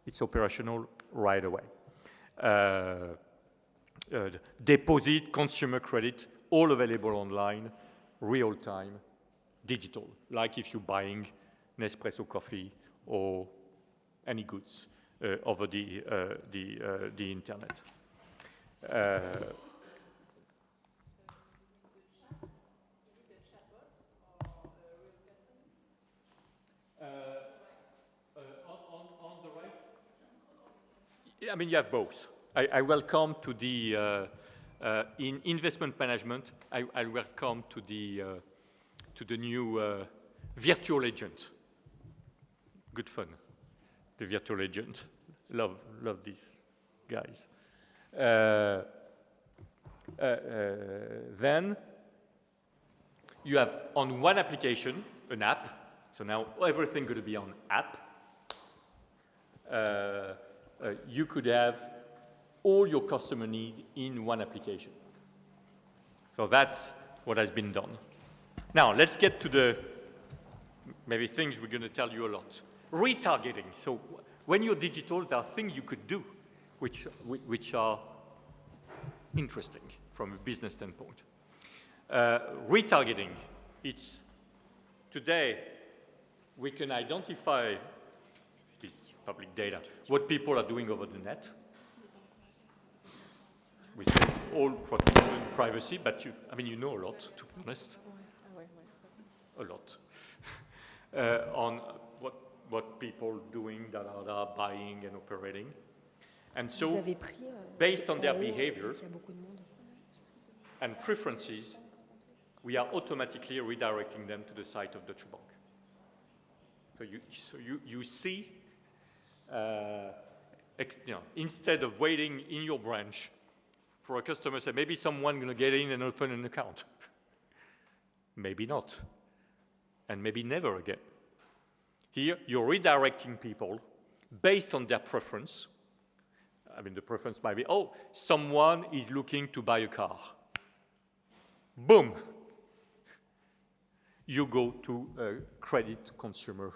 It's operational right away. Deposit, consumer credit, all available online, real time, digital, like if you're buying Nespresso coffee or any goods over the internet. On the right, I mean, you have both. I welcome to the in investment management. I welcome to the new virtual agent. Good fun, the virtual agent. Love these guys. Then you have on one application an app. So now everything going to be on app. You could have all your customer need in one application. So that's what has been done. Now let's get to the maybe things we're going to tell you a lot. Retargeting. So when you're digital, there are things you could do which are interesting from a business standpoint. Retargeting. It's today we can identify this public data, what people are doing over the net, with all protection and privacy, but you know a lot, to be honest. A lot. On what people doing that are buying and operating. And so, based on their behavior and preferences, we are automatically redirecting them to the site of Deutsche Bank. So you see, instead of waiting in your branch for a customer to say, maybe someone going to get in and open an account. Maybe not. And maybe never again. Here, you're redirecting people based on their preference. I mean, the preference might be, oh, someone is looking to buy a car. Boom. You go to a credit consumer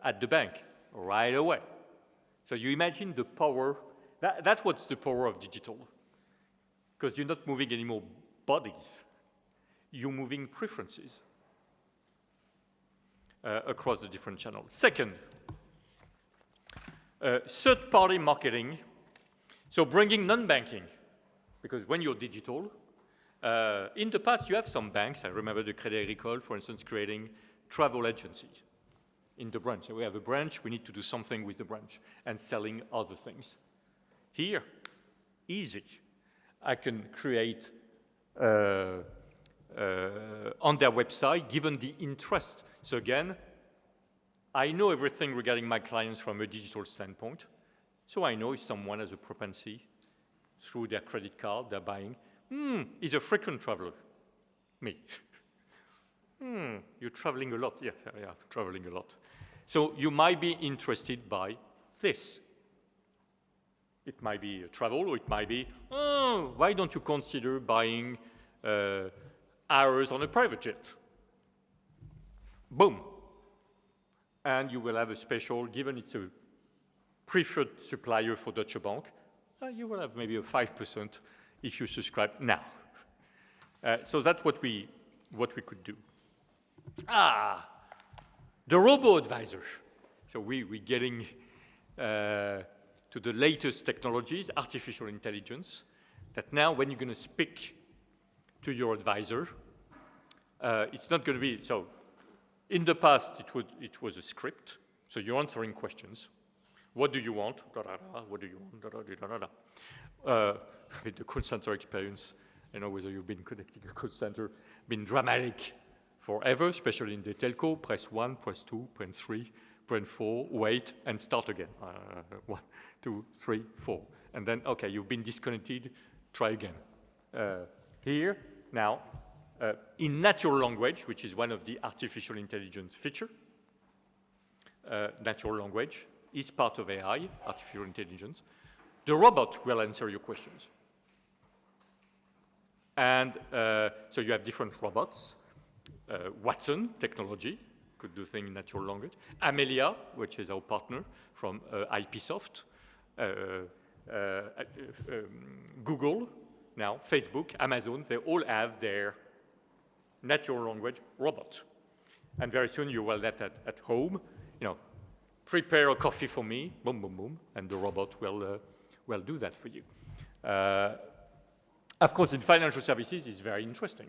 at the bank right away. So you imagine the power. That's what's the power of digital. Because you're not moving any more bodies. You're moving preferences across the different channels. Second, third-party marketing. So bringing non-banking. Because when you're digital, in the past you have some banks. I remember the Crédit Agricole, for instance, creating travel agency in the branch. So we have a branch, we need to do something with the branch and selling other things. Here, easy. I can create on their website, given the interest. So again, I know everything regarding my clients from a digital standpoint. So I know if someone has a propensity through their credit card, they're buying, is a frequent traveler. Me. You're traveling a lot. Yeah, traveling a lot. So you might be interested by this. It might be travel, or it might be, why don't you consider buying hours on a private jet? Boom. And you will have a special, given it's a preferred supplier for Deutsche Bank, you will have maybe a 5% if you subscribe now. So that's what we could do. The robo-advisor. So we're getting to the latest technologies, artificial intelligence, that now when you're going to speak to your advisor, it's not going to be, so in the past it was a script, so you're answering questions. What do you want? What do you want? The call center experience, I know whether you've been connecting a call center, been dramatic forever, especially in the telco. Press 1, press 2, press 3, press 4, wait, and start again. 1, 2, 3, 4. And then, okay, you've been disconnected, try again. Here, now, in natural language, which is one of the artificial intelligence feature, natural language is part of AI, artificial intelligence. The robot will answer your questions. And so you have different robots. Watson technology could do things in natural language. Amelia, which is our partner from IPsoft. Google, now Facebook, Amazon, they all have their natural language robot. And very soon you will have that at home, prepare a coffee for me, boom, boom, boom, and the robot will do that for you. Of course, in financial services, it's very interesting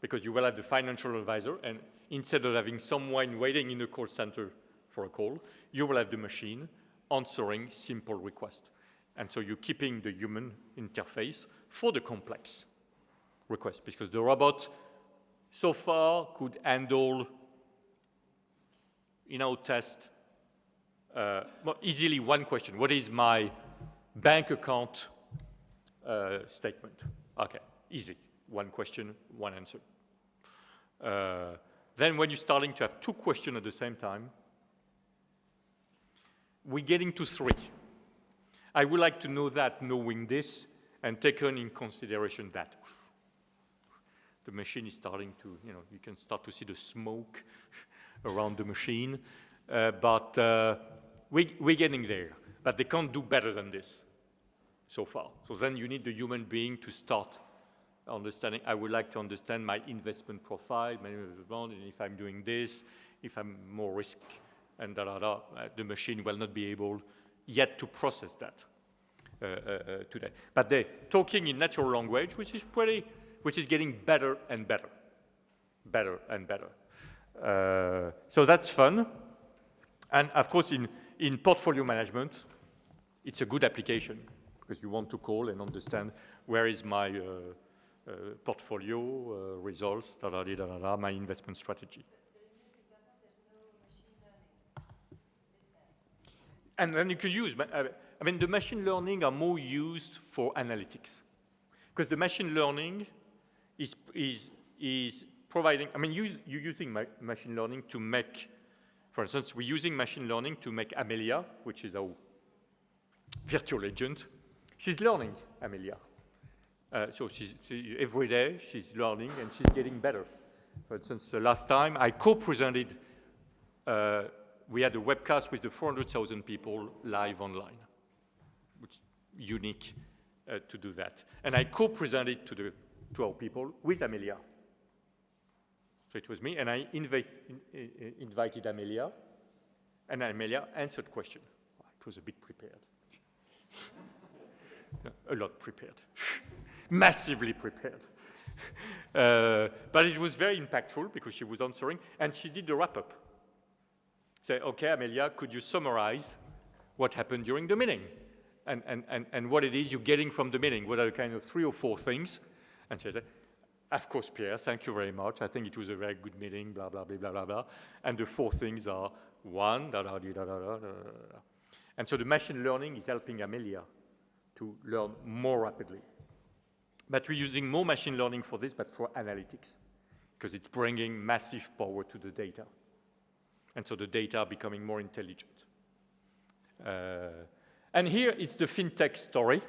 because you will have the financial advisor, and instead of having someone waiting in a call center for a call, you will have the machine answering simple requests. And so you're keeping the human interface for the complex requests, because the robot so far could handle, in our test, easily one question. What is my bank account statement? Okay, easy. One question, one answer. Then when you're starting to have two questions at the same time, we're getting to 3. I would like to know that, knowing this, and taking in consideration that. The machine is starting to, you can start to see the smoke around the machine, but we're getting there. But they can't do better than this so far. So then you need the human being to start understanding. I would like to understand my investment profile, my investment bond, and if I'm doing this, if I'm more risk, and the machine will not be able yet to process that today. But they're talking in natural language, which is getting better and better, better and better. So that's fun. And of course, in portfolio management, it's a good application because you want to call and understand where is my portfolio results, my investment strategy. And then you can use, the machine learning are more used for analytics, because the machine learning is providing, you're using machine learning to make, for instance, we're using machine learning to make Amelia, which is our virtual agent. She's learning, Amelia. So every day she's learning and she's getting better. For instance, the last time I co-presented, we had a webcast with the 400,000 people live online, which is unique to do that. And I co-presented to our people with Amelia. So it was me, and I invited Amelia, and Amelia answered question. It was a bit prepared. A lot prepared. Massively prepared. But it was very impactful because she was answering, and she did the wrap-up. Say, okay, Amelia, could you summarize what happened during the meeting? And what it is you're getting from the meeting? What are the kind of 3 or 4 things? And she said, of course, Pierre, thank you very much. I think it was a very good meeting, blah, blah, blah, blah, blah, blah. And the 4 things are 1, da, da, da, da, da, da, da. And so the machine learning is helping Amelia to learn more rapidly. But we're using more machine learning for this, but for analytics, because it's bringing massive power to the data. And so the data are becoming more intelligent. And here is the fintech story,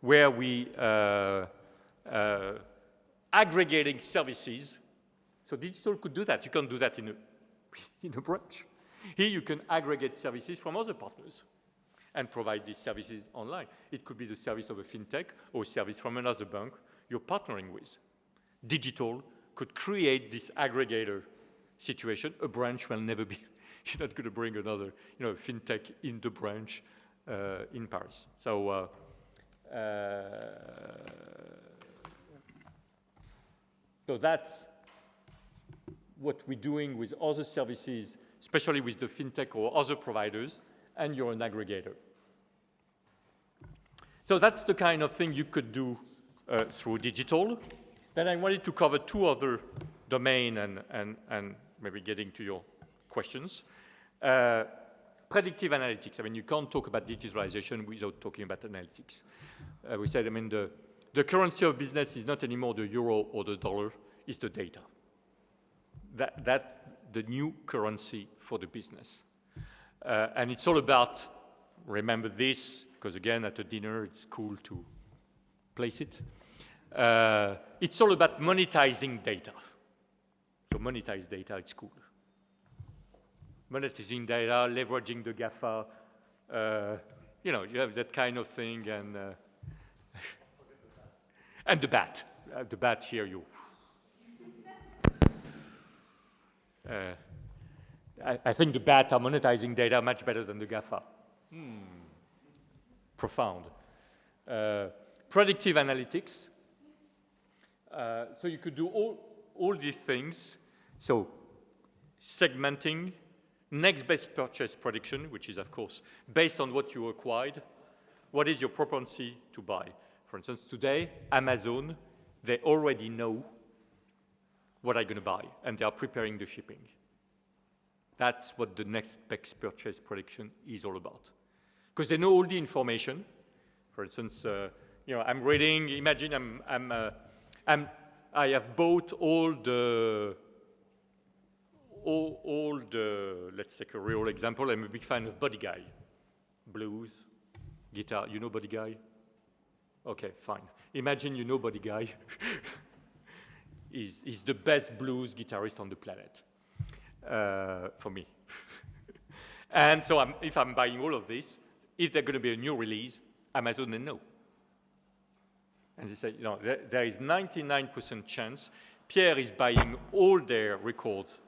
where we aggregating services. So digital could do that. You can't do that in a branch. Here you can aggregate services from other partners and provide these services online. It could be the service of a fintech or a service from another bank you're partnering with. Digital could create this aggregator situation. A branch will never be, you're not going to bring another fintech in the branch in Paris. So so that's what we're doing with other services, especially with the fintech or other providers, and you're an aggregator. So that's the kind of thing you could do through digital. Then I wanted to cover 2 other domains and maybe getting to your questions. Predictive analytics. I mean, you can't talk about digitalization without talking about analytics. We said, I mean, the currency of business is not anymore the euro or the dollar, it's the data. That's the new currency for the business. And it's all about, remember this, because again, at a dinner, it's cool to place it. It's all about monetizing data. So monetize data, it's cool. Monetizing data, leveraging the GAFA, you have that kind of thing, and and the bat. The bat here, I think the bat are monetizing data much better than the GAFA. Profound. Predictive analytics. So you could do all these things. So segmenting, next best purchase prediction, which is, of course, based on what you acquired. What is your propensity to buy? For instance, today, Amazon, they already know what I'm going to buy, and they are preparing the shipping. That's what the next best purchase prediction is all about. Because they know all the information. For instance, I'm reading, imagine I have bought all the, let's take a real example. I'm a big fan of Buddy Guy. Blues, guitar, you know Buddy Guy? Okay, fine. Imagine you know Buddy Guy. He's the best blues guitarist on the planet, for me. And so if I'm buying all of this, if there's going to be a new release, Amazon they know. And they say, there is 99% chance Pierre is buying all their records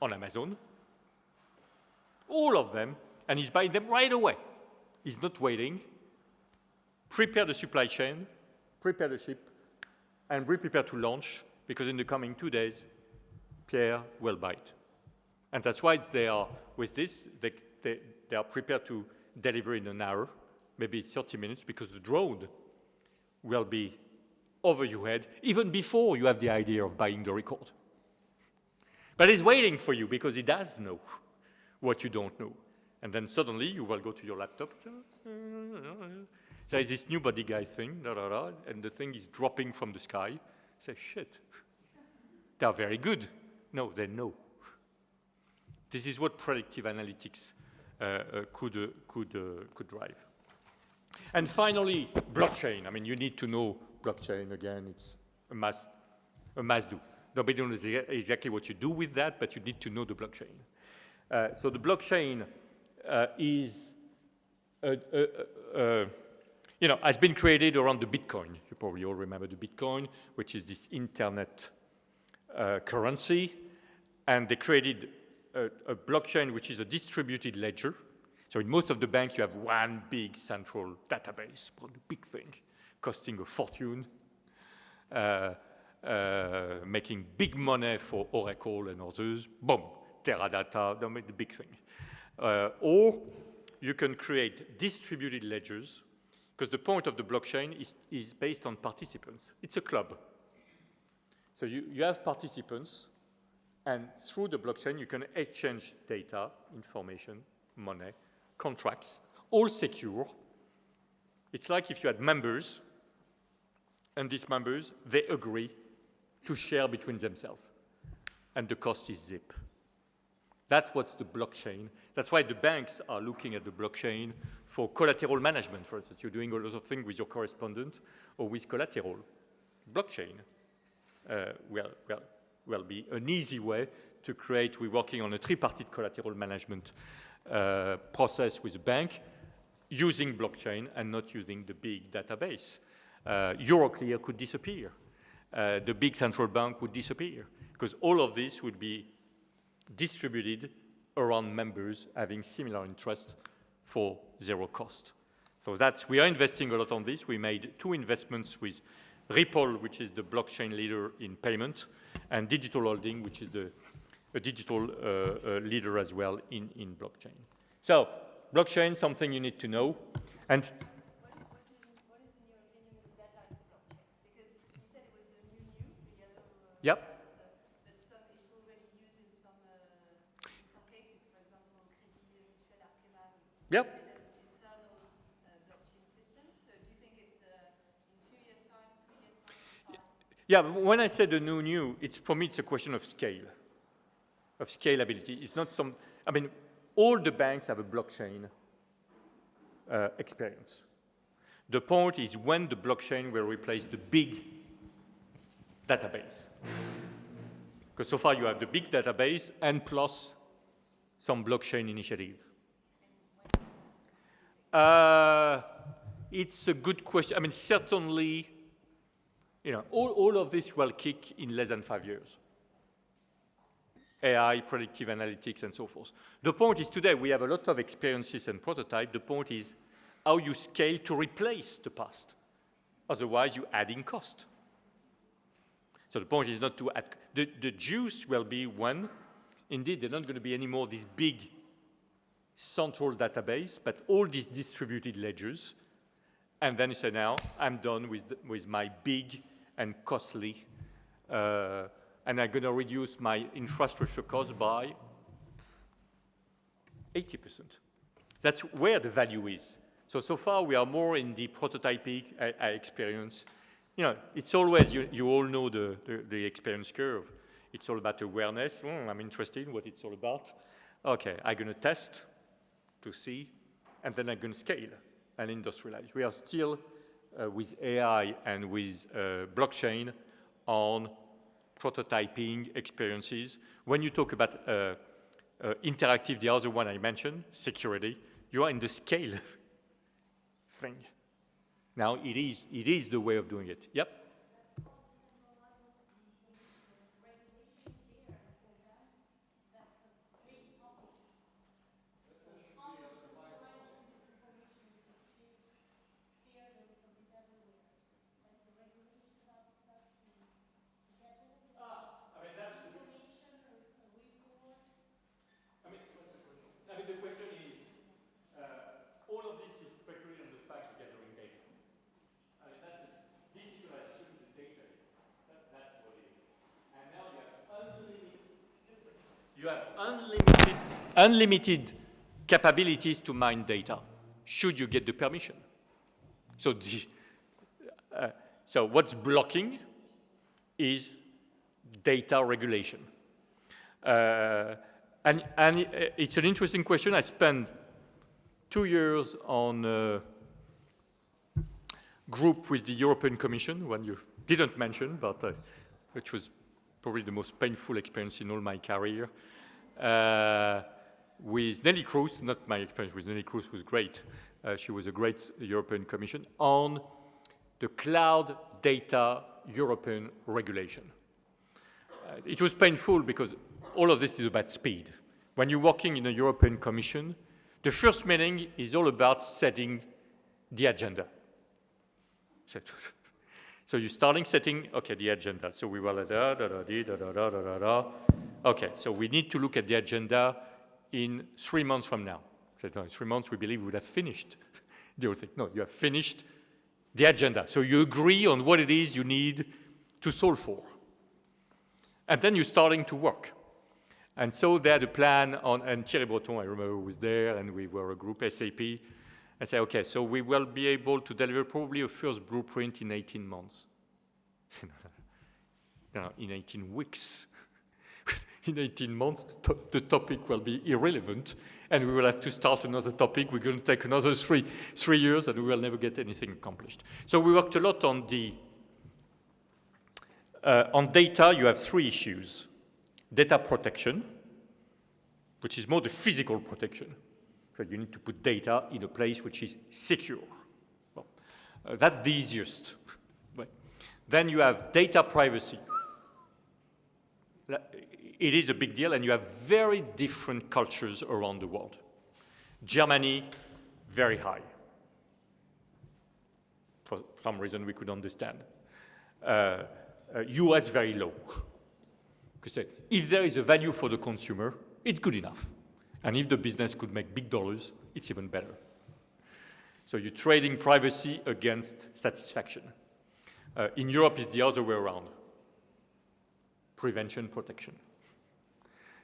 on Amazon, all of them, and he's buying them right away. He's not waiting. Prepare the supply chain, prepare the ship, and be prepared to launch, because in the coming 2 days, Pierre will buy it. And that's why they are, with this, they are prepared to deliver in an hour, maybe 30 minutes, because the drone will be over your head even before you have the idea of buying the record. But he's waiting for you because he does know what you don't know. And then suddenly you will go to your laptop. There is this new Buddy Guy thing, and the thing is dropping from the sky. Say, shit, they are very good. No, they know. This is what predictive analytics could drive. And finally, blockchain. I mean, you need to know blockchain. Again, it's a must do. Nobody knows exactly what you do with that, but you need to know the blockchain. So the blockchain has been created around the Bitcoin. You probably all remember the Bitcoin, which is this internet currency. And they created a blockchain, which is a distributed ledger. So in most of the banks, you have one big central database, one big thing, costing a fortune. making big money for Oracle and others. Boom, Teradata, don't make the big thing. Or you can create distributed ledgers, because the point of the blockchain is based on participants. It's a club. So you have participants, and through the blockchain, you can exchange data, information, money, contracts, all secure. It's like if you had members, and these members, they agree to share between themselves. And the cost is zip. That's what's the blockchain. That's why the banks are looking at the blockchain for collateral management, for instance. You're doing a lot of things with your correspondent or with collateral. Blockchain will be an easy way to create. We're working on a tripartite collateral management process with a bank using blockchain and not using the big database. Euroclear could disappear. The big central bank would disappear because all of this would be distributed around members having similar interests for zero cost. So we are investing a lot on this. We made 2 investments with Ripple, which is the blockchain leader in payment, and Digital Holding, which is a digital leader as well in blockchain. So blockchain, something you need to know. And What is, in your opinion, the deadline for blockchain? Because you said it was the new, the yellow. Yep. But it's already used in some cases. For example, Crédit Mutuel Arkema Yep. used it as an internal blockchain system. So do you think it's in 2 years' time, 3 years' time? yeah, when I say the new, for me, it's a question of scale, of scalability. It's not all the banks have a blockchain experience. The point is when the blockchain will replace the big database. Because so far you have the big database and plus some blockchain initiative. It's a good question. Certainly, all of this will kick in less than 5 years. AI, predictive analytics, and so forth. The point is today we have a lot of experiences and prototype. The point is how you scale to replace the past. Otherwise, you're adding cost. So the point is not to add. The juice will be when, indeed, they're not going to be anymore this big central database, but all these distributed ledgers. And then you say, now, I'm done with my big and costly and I'm going to reduce my infrastructure cost by 80%. That's where the value is. So far, we are more in the prototyping experience. It's always, you all know the experience curve. It's all about awareness. I'm interested in what it's all about. Okay, I'm going to test to see, and then I'm going to scale and industrialize. We are still, with AI and with blockchain, on prototyping experiences. When you talk about interactive, the other one I mentioned, security, you are in the scale thing. Now it is the way of doing it. Yep. The question is, all of this is speculated on the fact of gathering data. That's digitalization is a data. That's what it is. And now you have unlimited capabilities to mine data, should you get the permission. So what's blocking is data regulation. And it's an interesting question. I spent 2 years on a group with the European Commission, one you didn't mention, but which was probably the most painful experience in all my career, with Nelly Cruz. Not my experience with Nelly Cruz was great. She was a great European Commission on the cloud data European regulation. It was painful because all of this is about speed. When you're working in a European Commission, the first meeting is all about setting the agenda. So you're starting setting, okay, the agenda. So we were like, da, da, da, da, da, da, da, da, da. Okay, so we need to look at the agenda in 3 months from now. So no, in 3 months, we believe we would have finished the whole thing. No, you have finished the agenda. So you agree on what it is you need to solve for. And then you're starting to work. And so they had a plan on, and Thierry Breton, I remember, was there, and we were a group, SAP. I said, okay, so we will be able to deliver probably a first blueprint in 18 months. No, in 18 weeks. In 18 months, the topic will be irrelevant, and we will have to start another topic. We're going to take another three years, and we will never get anything accomplished. So we worked a lot on on data. You have 3 issues. Data protection, which is more the physical protection. So you need to put data in a place which is secure. Well, that's the easiest. Right. Then you have data privacy. It is a big deal, and you have very different cultures around the world. Germany, very high. For some reason we could understand. US, very low. Because if there is a value for the consumer, it's good enough. And if the business could make big dollars, it's even better. So you're trading privacy against satisfaction. In Europe, it's the other way around. Prevention, protection.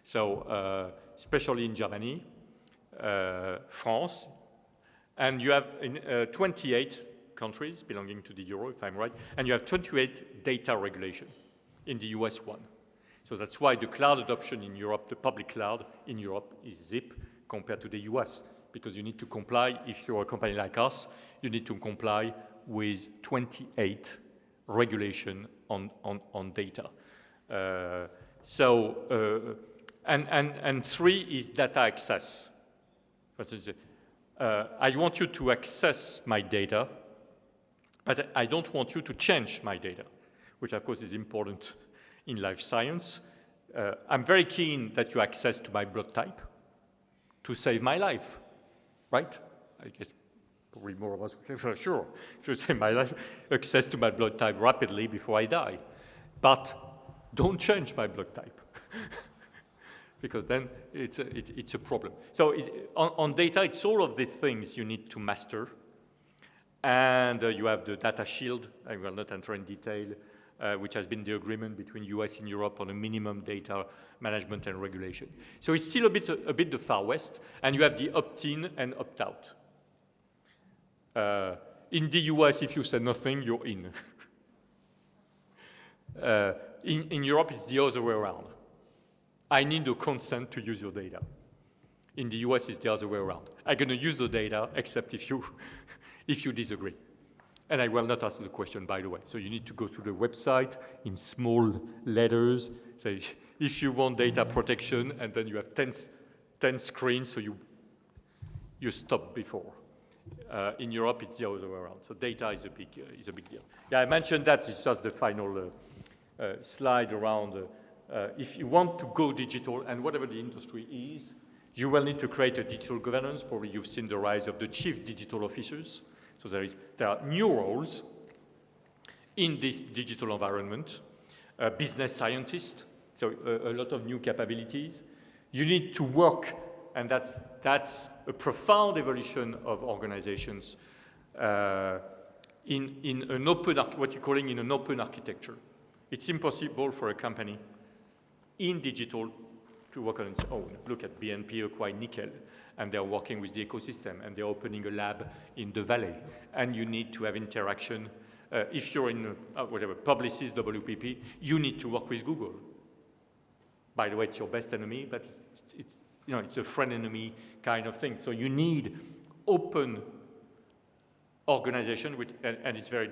So especially in Germany, France, and you have 28 countries belonging to the euro, if I'm right, and you have 28 data regulation. In the US, 1. So that's why the cloud adoption in Europe, the public cloud in Europe, is zip compared to the US, because you need to comply, if you're a company like us, you need to comply with 28 regulation on data. And 3 is data access. I want you to access my data, but I don't want you to change my data, which of course is important in life science. I'm very keen that you access to my blood type to save my life, right? I guess probably more of us would say, for sure, to save my life, access to my blood type rapidly before I die. But don't change my blood type, because then it's a problem. So on data, it's all of the things you need to master. And you have the data shield. I will not enter in detail, which has been the agreement between US and Europe on a minimum data management and regulation. So it's still a bit the Far West, and you have the opt-in and opt-out. In the US, if you say nothing, you're in. In Europe, it's the other way around. I need the consent to use your data. In the US, it's the other way around. I'm going to use the data, except if you disagree. And I will not answer the question, by the way. So you need to go to the website in small letters. Say, if you want data protection, and then you have 10 screens, so you stop before. In Europe, it's the other way around. So data is a big deal. Yeah, I mentioned that. It's just the final slide around. If you want to go digital, and whatever the industry is, you will need to create a digital governance. Probably you've seen the rise of the chief digital officers. So there are new roles in this digital environment. Business scientists, so a lot of new capabilities. You need to work, and that's a profound evolution of organizations in an open, what you're calling in an open architecture. It's impossible for a company in digital to work on its own. Look at BNP acquired Nickel, and they're working with the ecosystem, and they're opening a lab in the valley. And you need to have interaction. If you're in whatever, Publicis, WPP, you need to work with Google. By the way, it's your best enemy, but it's a friend-enemy kind of thing. So you need open organization, and it's very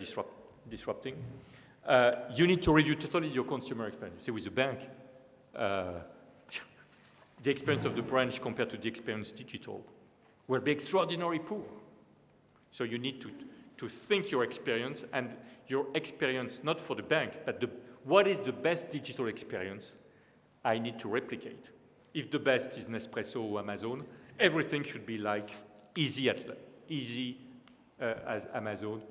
disrupting. You need to review totally your consumer experience. See, with a bank, the experience of the branch compared to the experience digital will be extraordinarily poor. So you need to think your experience, and your experience not for the bank, but what is the best digital experience I need to replicate. If the best is Nespresso or Amazon, everything should be like easy as Amazon,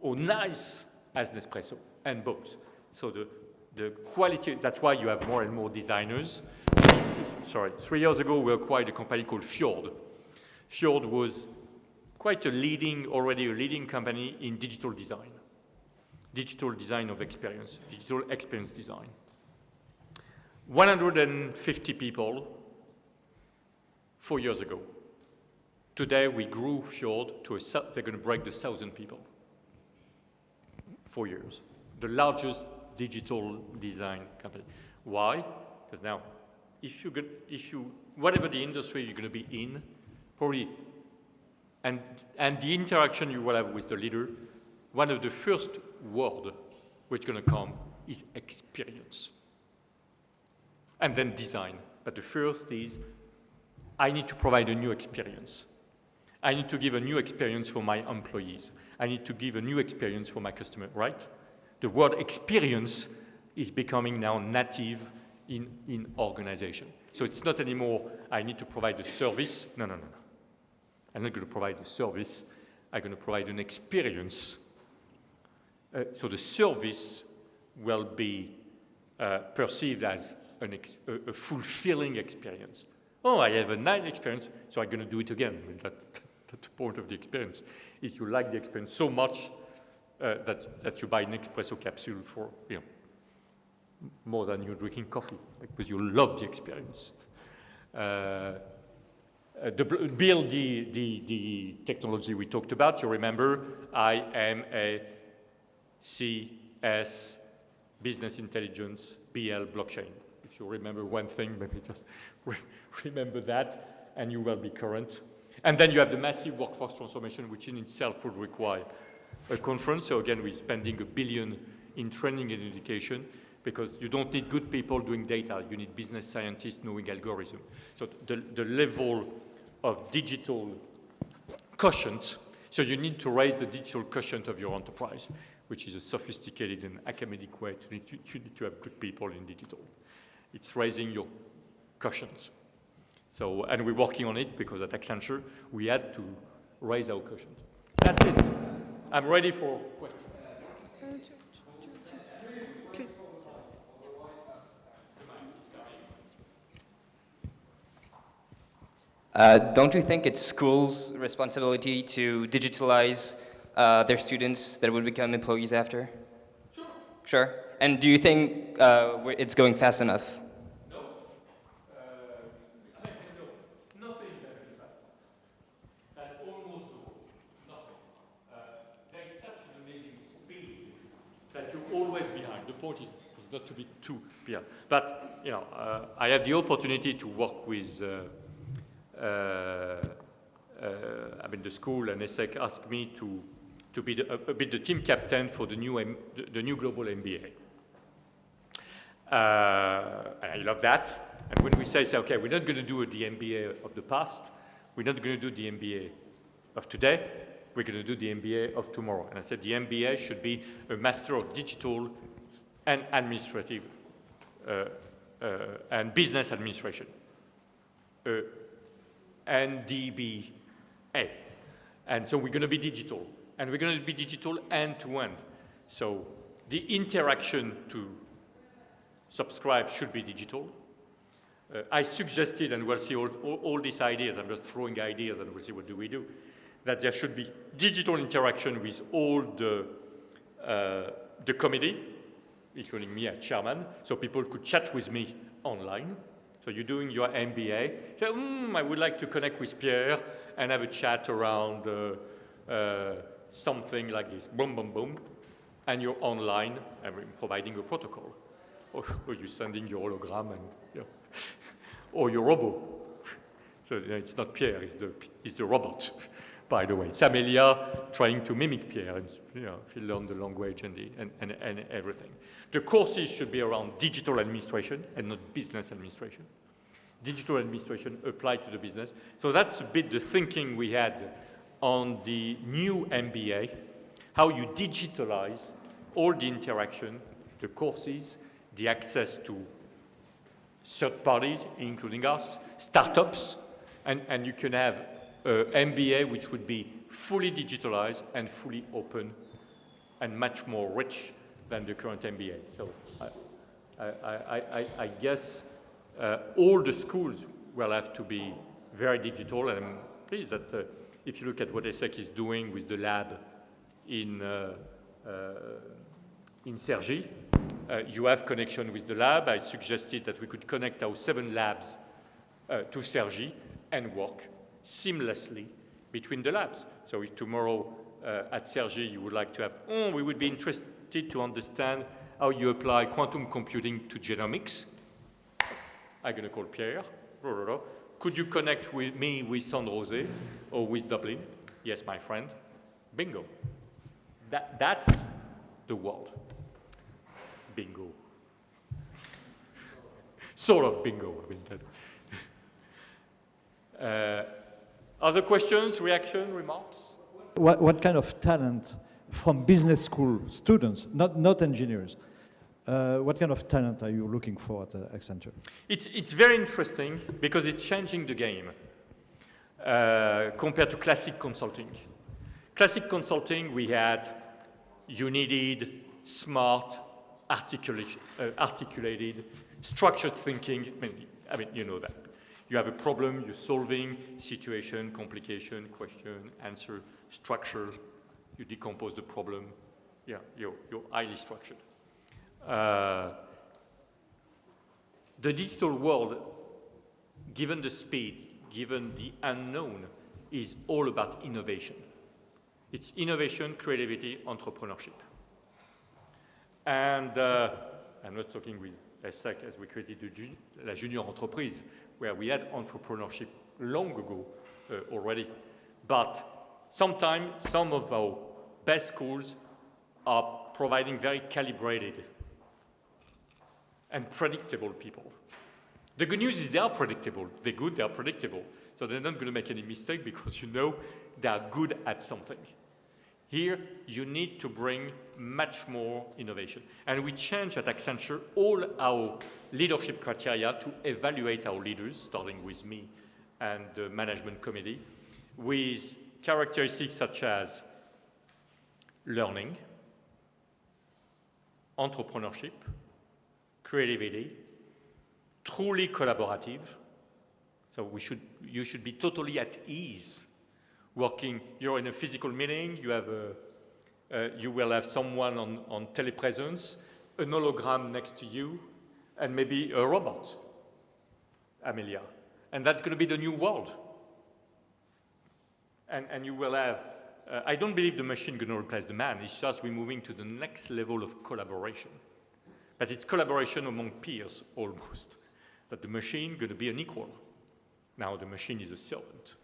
or nice as Nespresso, and both. So the quality, that's why you have more and more designers. Sorry, 3 years ago we acquired a company called Fjord. Fjord was quite already a leading company in digital design of experience, digital experience design. 150 people 4 years ago. Today we grew Fjord to they're going to break the 1,000 people. 4 years. The largest digital design company. Why? Because now, whatever the industry you're going to be in, probably, and the interaction you will have with the leader, one of the first words which is going to come is experience. And then design. But the first is, I need to provide a new experience. I need to give a new experience for my employees. I need to give a new experience for my customer, right? The word experience is becoming now native in organization. So it's not anymore, I need to provide a service. No. I'm not going to provide a service. I'm going to provide an experience. So the service will be perceived as a fulfilling experience. Oh, I have a nice experience, so I'm going to do it again. I mean, that's the point of the experience, is you like the experience so much that you buy an espresso capsule for more than you're drinking coffee, because you love the experience. Build the technology we talked about. You remember, I am a CS, business intelligence, BL, blockchain. If you remember one thing, maybe just remember that, and you will be current. And then you have the massive workforce transformation, which in itself would require a conference. So again, we're spending $1 billion in training and education, because you don't need good people doing data. You need business scientists knowing algorithm. So the level of digital quotient, so you need to raise the digital quotient of your enterprise, which is a sophisticated and academic way. You need to have good people in digital. It's raising your quotient. So, and we're working on it, because at Accenture, we had to raise our quotient. That's it. I'm ready for questions. Don't you think it's schools' responsibility to digitalize their students that would become employees after? Sure. And do you think it's going fast enough? No. Nothing very fast. That's almost nothing. There's such an amazing speed that you're always behind. The point is not to be too behind. But I had the opportunity to work with. The school and ESSEC asked me to be a bit the team captain for the new global MBA. And I love that. And when we say, okay, we're not going to do the MBA of the past, we're not going to do the MBA of today, we're going to do the MBA of tomorrow. And I said the MBA should be a Master of Digital and Administrative and Business Administration. NDBA. And so we're going to be digital. And we're going to be digital end-to-end. So the interaction to subscribe should be digital. I suggested, and we'll see all these ideas, I'm just throwing ideas and we'll see what do we do, that there should be digital interaction with all the committee, including me as chairman, so people could chat with me online. So you're doing your MBA, say, I would like to connect with Pierre and have a chat around something like this, boom, boom, boom, and you're online and providing a protocol. Or you're sending your hologram and, or your robot. So it's not Pierre, it's the robot, by the way. It's Amelia trying to mimic Pierre, and if you learn the language and everything. The courses should be around digital administration and not business administration. Digital administration applied to the business. So that's a bit the thinking we had on the new MBA, how you digitalize all the interaction, the courses, the access to third parties, including us, startups, and you can have an MBA which would be fully digitalized and fully open and much more rich than the current MBA. So I guess all the schools will have to be very digital, and I'm pleased that if you look at what ESSEC is doing with the lab in Cergy, you have connection with the lab. I suggested that we could connect our 7 labs to Cergy and work seamlessly between the labs. So if tomorrow at Cergy you would like to have, we would be interested to understand how you apply quantum computing to genomics. I'm going to call Pierre. Could you connect with me with San Jose or with Dublin? Yes, my friend. Bingo. That's the world. Bingo. Sort of bingo, I mean. Other questions, reaction, remarks? What kind of talent from business school students, not engineers, what kind of talent are you looking for at Accenture? It's very interesting because it's changing the game compared to classic consulting. Classic consulting, you needed smart, articulated, structured thinking. I mean, you know that. You have a problem, you're solving situation, complication, question, answer, structure. You decompose the problem. Yeah, you're highly structured. The digital world, given the speed, given the unknown, is all about innovation. It's innovation, creativity, entrepreneurship. And I'm not talking with ESSEC as we created la junior entreprise, where we had entrepreneurship long ago already. But sometimes some of our best schools are providing very calibrated and predictable people. The good news is they are predictable. They're good, they are predictable. So they're not going to make any mistake because you know they are good at something. Here, you need to bring much more innovation. And we change at Accenture all our leadership criteria to evaluate our leaders, starting with me and the management committee, with characteristics such as learning, entrepreneurship, creativity, truly collaborative. So you should be totally at ease working. You're in a physical meeting, you will have someone on telepresence, an hologram next to you, and maybe a robot, Amelia. And that's going to be the new world. And you will have, I don't believe the machine is going to replace the man, it's just we're moving to the next level of collaboration. But it's collaboration among peers, almost. That the machine is going to be an equal. Now the machine is a servant.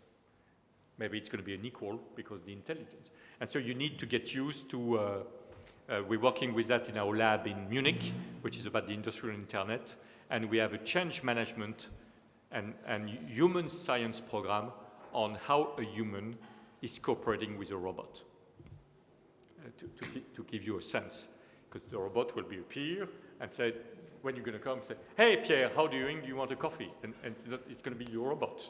Maybe it's going to be an equal because the intelligence. And so you need to get used to, we're working with that in our lab in Munich, which is about the industrial internet. And we have a change management and human science program on how a human is cooperating with a robot. To give you a sense. Because the robot will be appear and say, when you're going to come, say, hey, Pierre, how are you doing? Do you want a coffee? And it's going to be your robot.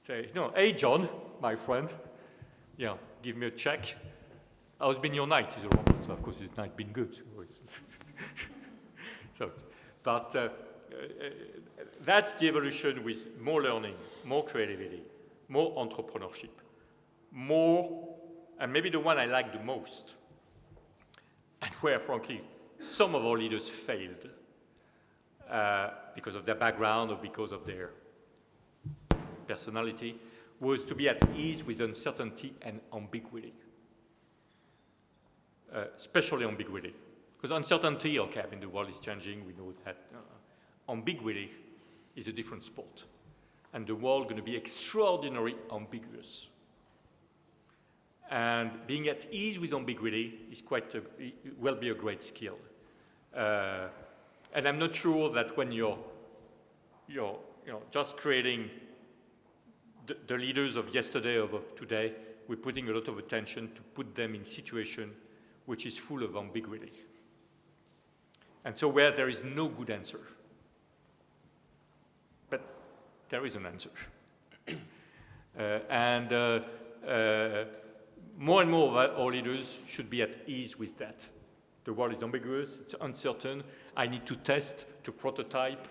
Say, no, hey, John, my friend, yeah, give me a check. How's been your night? He's a robot, so of course his night been good. So, but that's the evolution with more learning, more creativity, more entrepreneurship, more, and maybe the one I like the most, and where, frankly, some of our leaders failed because of their background or because of their personality, was to be at ease with uncertainty and ambiguity. Especially ambiguity. Because uncertainty, okay, I mean, the world is changing, we know that. Ambiguity is a different sport. And the world is going to be extraordinarily ambiguous. And being at ease with ambiguity is will be a great skill. And I'm not sure that when you're just creating the leaders of yesterday or of today, we're putting a lot of attention to put them in situation which is full of ambiguity. And so where there is no good answer, but there is an answer. more and more of our leaders should be at ease with that. The world is ambiguous, it's uncertain, I need to test, to prototype,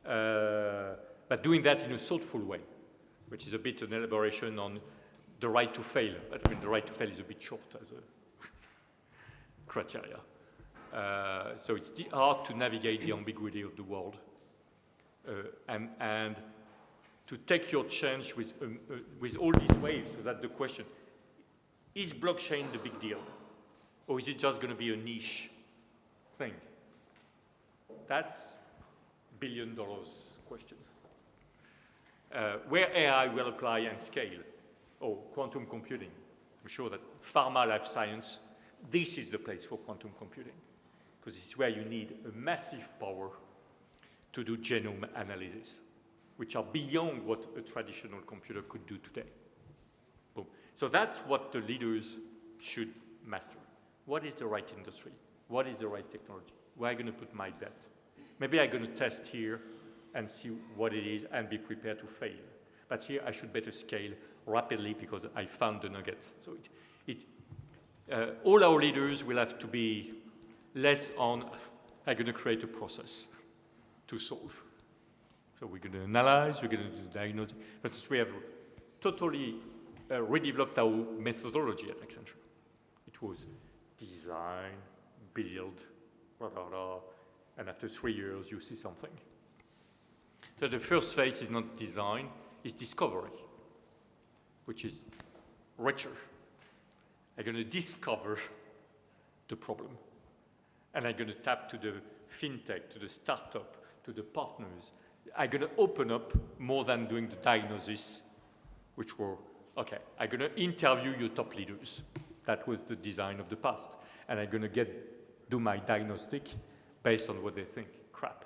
but doing that in a thoughtful way, which is a bit an elaboration on the right to fail. But I mean, the right to fail is a bit short as a criteria. So it's the art to navigate the ambiguity of the world and to take your chance with all these waves. So that's the question. Is blockchain the big deal? Or is it just going to be a niche thing? That's $1 billion question. Where AI will apply and scale, or quantum computing. I'm sure that pharma, life science, this is the place for quantum computing, because this is where you need a massive power to do genome analysis, which are beyond what a traditional computer could do today. Boom. So that's what the leaders should master. What is the right industry? What is the right technology? Where am I going to put my bet? Maybe I'm going to test here and see what it is and be prepared to fail. But here I should better scale rapidly because I found the nugget. So all our leaders will have to be less on, I'm going to create a process to solve. So we're going to analyze, we're going to do diagnosis. But since we have totally redeveloped our methodology at Accenture, it was design, build, blah, blah, blah, and after 3 years you see something. So the first phase is not design, it's discovery, which is richer. I'm going to discover the problem. And I'm going to tap to the fintech, to the startup, to the partners. I'm going to open up more than doing the diagnosis, which were, okay, I'm going to interview your top leaders. That was the design of the past. And I'm going to do my diagnostic based on what they think. Crap.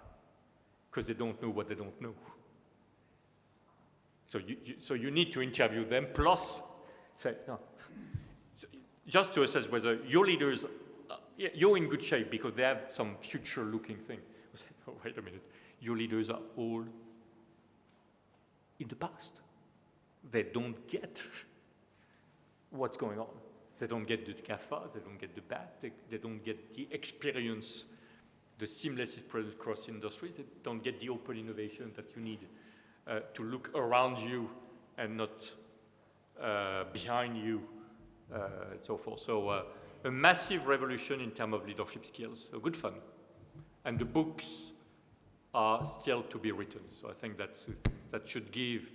Because they don't know what they don't know. So you need to interview them, plus say, no. So just to assess whether your leaders, you're in good shape because they have some future-looking thing. Say, oh, wait a minute. Your leaders are all in the past. They don't get what's going on. They don't get the GAFA, they don't get the BAT, they don't get the experience, the seamless experience across industries, they don't get the open innovation that you need to look around you and not behind you, and so forth. So a massive revolution in terms of leadership skills, good fun. And the books are still to be written. So I think that should give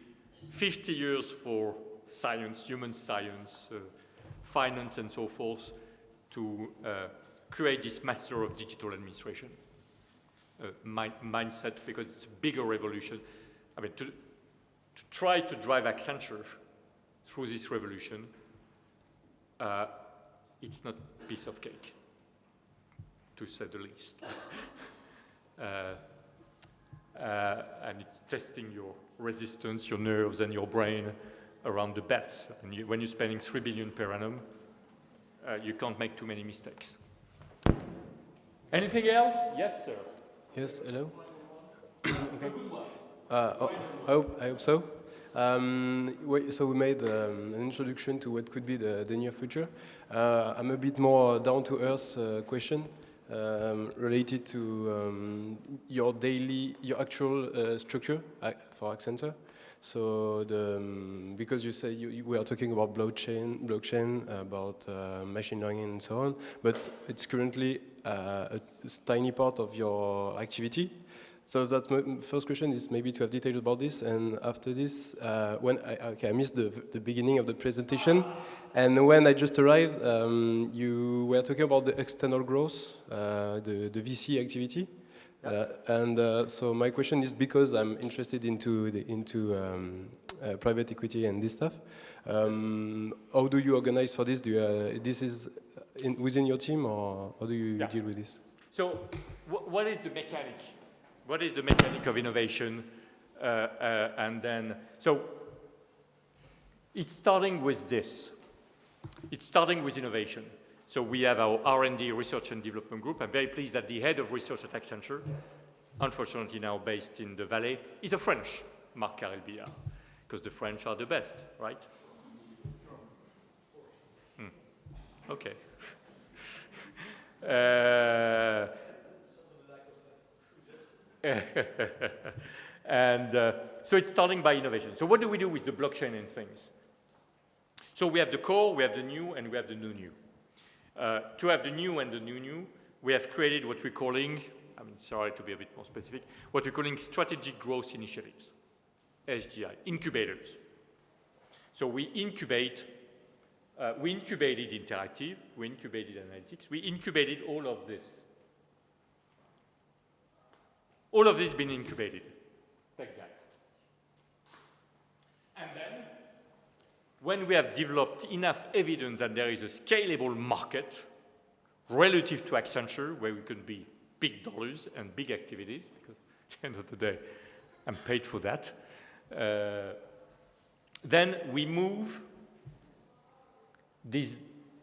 50 years for science, human science, finance and so forth, to create this master of digital administration mindset, because it's a bigger revolution. I mean, to try to drive Accenture through this revolution, it's not a piece of cake, to say the least. And it's testing your resistance, your nerves, and your brain around the bets. And when you're spending 3 billion per annum, you can't make too many mistakes. Anything else? Yes, sir. Yes, hello. Okay. I hope so. So we made an introduction to what could be the near future. I'm a bit more down-to-earth question related to your actual structure for Accenture. So because you say we are talking about blockchain, about machine learning and so on, but it's currently a tiny part of your activity. So that my first question is maybe to have details about this, and after this, when I missed the beginning of the presentation, and when I just arrived, you were talking about the external growth, the VC activity, so my question is, because I'm interested into private equity and this stuff, how do you organize for this? This is within your team, or how do you deal with this? So, what is the mechanic? What is the mechanic of innovation? And then, so it's starting with this. It's starting with innovation. So we have our R&D, research and development group. I'm very pleased that the head of research at Accenture, unfortunately now based in the Valais, is a French, Marc Carrel-Billard, because the French are the best, right? Okay. And so it's starting by innovation. So what do we do with the blockchain and things? So we have the core, we have the new, and we have the new. To have the new and the new, we have created what we're calling, sorry to be a bit more specific, what we're calling strategic growth initiatives, SGI, incubators. So we incubated interactive, we incubated analytics, we incubated all of this. All of this has been incubated. Take that. And then, when we have developed enough evidence that there is a scalable market relative to Accenture, where we can be big dollars and big activities, because at the end of the day, I'm paid for that, then we move these.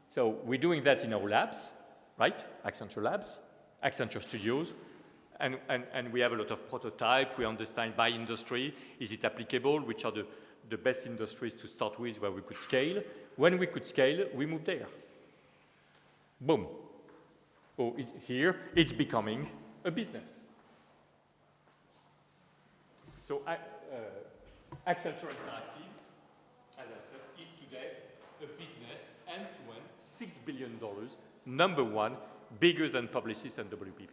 So we're doing that in our labs, right? Accenture labs, Accenture studios, and we have a lot of prototype. We understand by industry, is it applicable? Which are the best industries to start with where we could scale? When we could scale, we move there. Boom. Oh, here, it's becoming a business. So Accenture Interactive, as I said, is today a business end-to-end, $6 billion, number one, bigger than Publicis and WPP.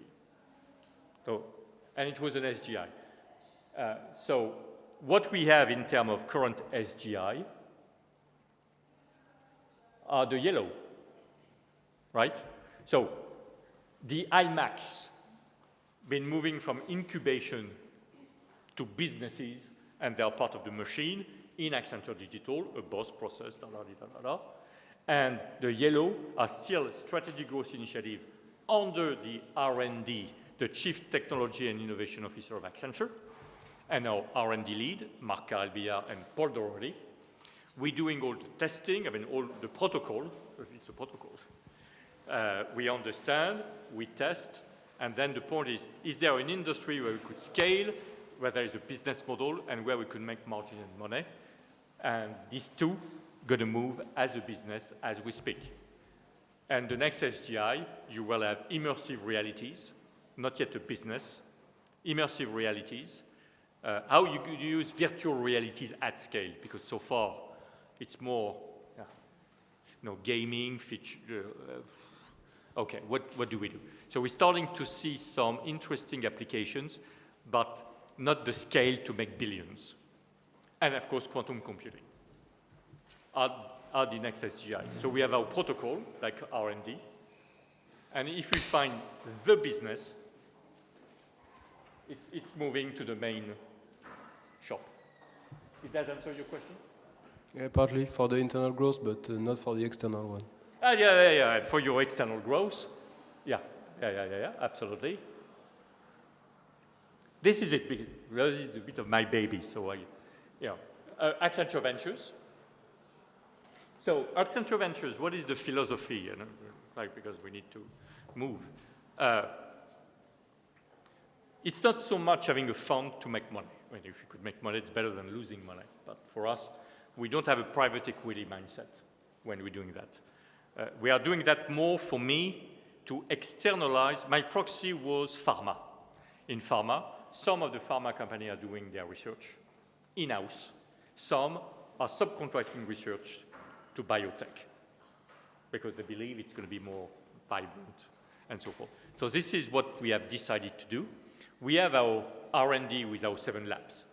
So, and it was an SGI. So what we have in terms of current SGI are the yellow, right? So the IMAX been moving from incubation to businesses, and they are part of the machine in Accenture Digital, a BOSS process, da, da, da, da, da. And the yellow are still strategic growth initiative under the R&D, the Chief Technology and Innovation Officer of Accenture, and our R&D lead, Marc Carrel-Billard and Paul Dorody. We're doing all the testing, all the protocol, it's a protocol. We understand, we test, and then the point is there an industry where we could scale, where there is a business model, and where we could make margin and money? And these two going to move as a business as we speak. And the next SGI, you will have immersive realities, not yet a business, immersive realities, how you could use virtual realities at scale, because so far it's more gaming, feature. Okay, what do we do? So we're starting to see some interesting applications, but not the scale to make billions. And of course, quantum computing are the next SGI. So we have our protocol, like R&D, and if we find the business, it's moving to the main shop. Did that answer your question? Yeah, partly for the internal growth, but not for the external one. Yeah. For your external growth, yeah, absolutely. This is it. This is a bit of my baby. So Accenture Ventures. So Accenture Ventures, what is the philosophy? Because we need to move. It's not so much having a fund to make money. If you could make money, it's better than losing money. But for us, we don't have a private equity mindset when we're doing that. We are doing that more for me to externalize. My proxy was pharma. In pharma, some of the pharma companies are doing their research in-house. Some are subcontracting research to biotech because they believe it's going to be more vibrant and so forth. So this is what we have decided to do. We have our R&D with our 7 labs.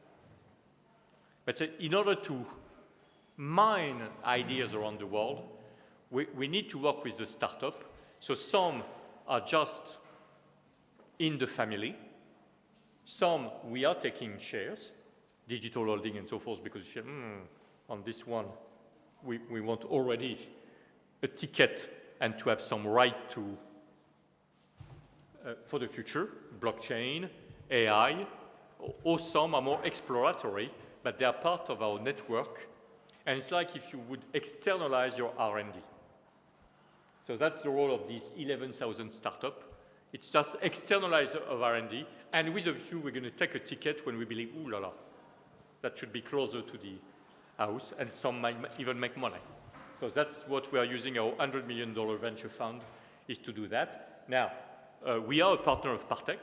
But in order to mine ideas around the world, we need to work with the startup. So some are just in the family. Some we are taking shares, digital holding and so forth, because on this one, we want already a ticket and to have some right to, for the future, blockchain, AI, or some are more exploratory, but they are part of our network. And it's like if you would externalize your R&D. So that's the role of these 11,000 startups. It's just externalize of R&D, and with a view, we're going to take a ticket when we believe, ooh la la, that should be closer to the house, and some might even make money. So that's what we are using our $100 million venture fund is to do that. Now, we are a partner of Partech.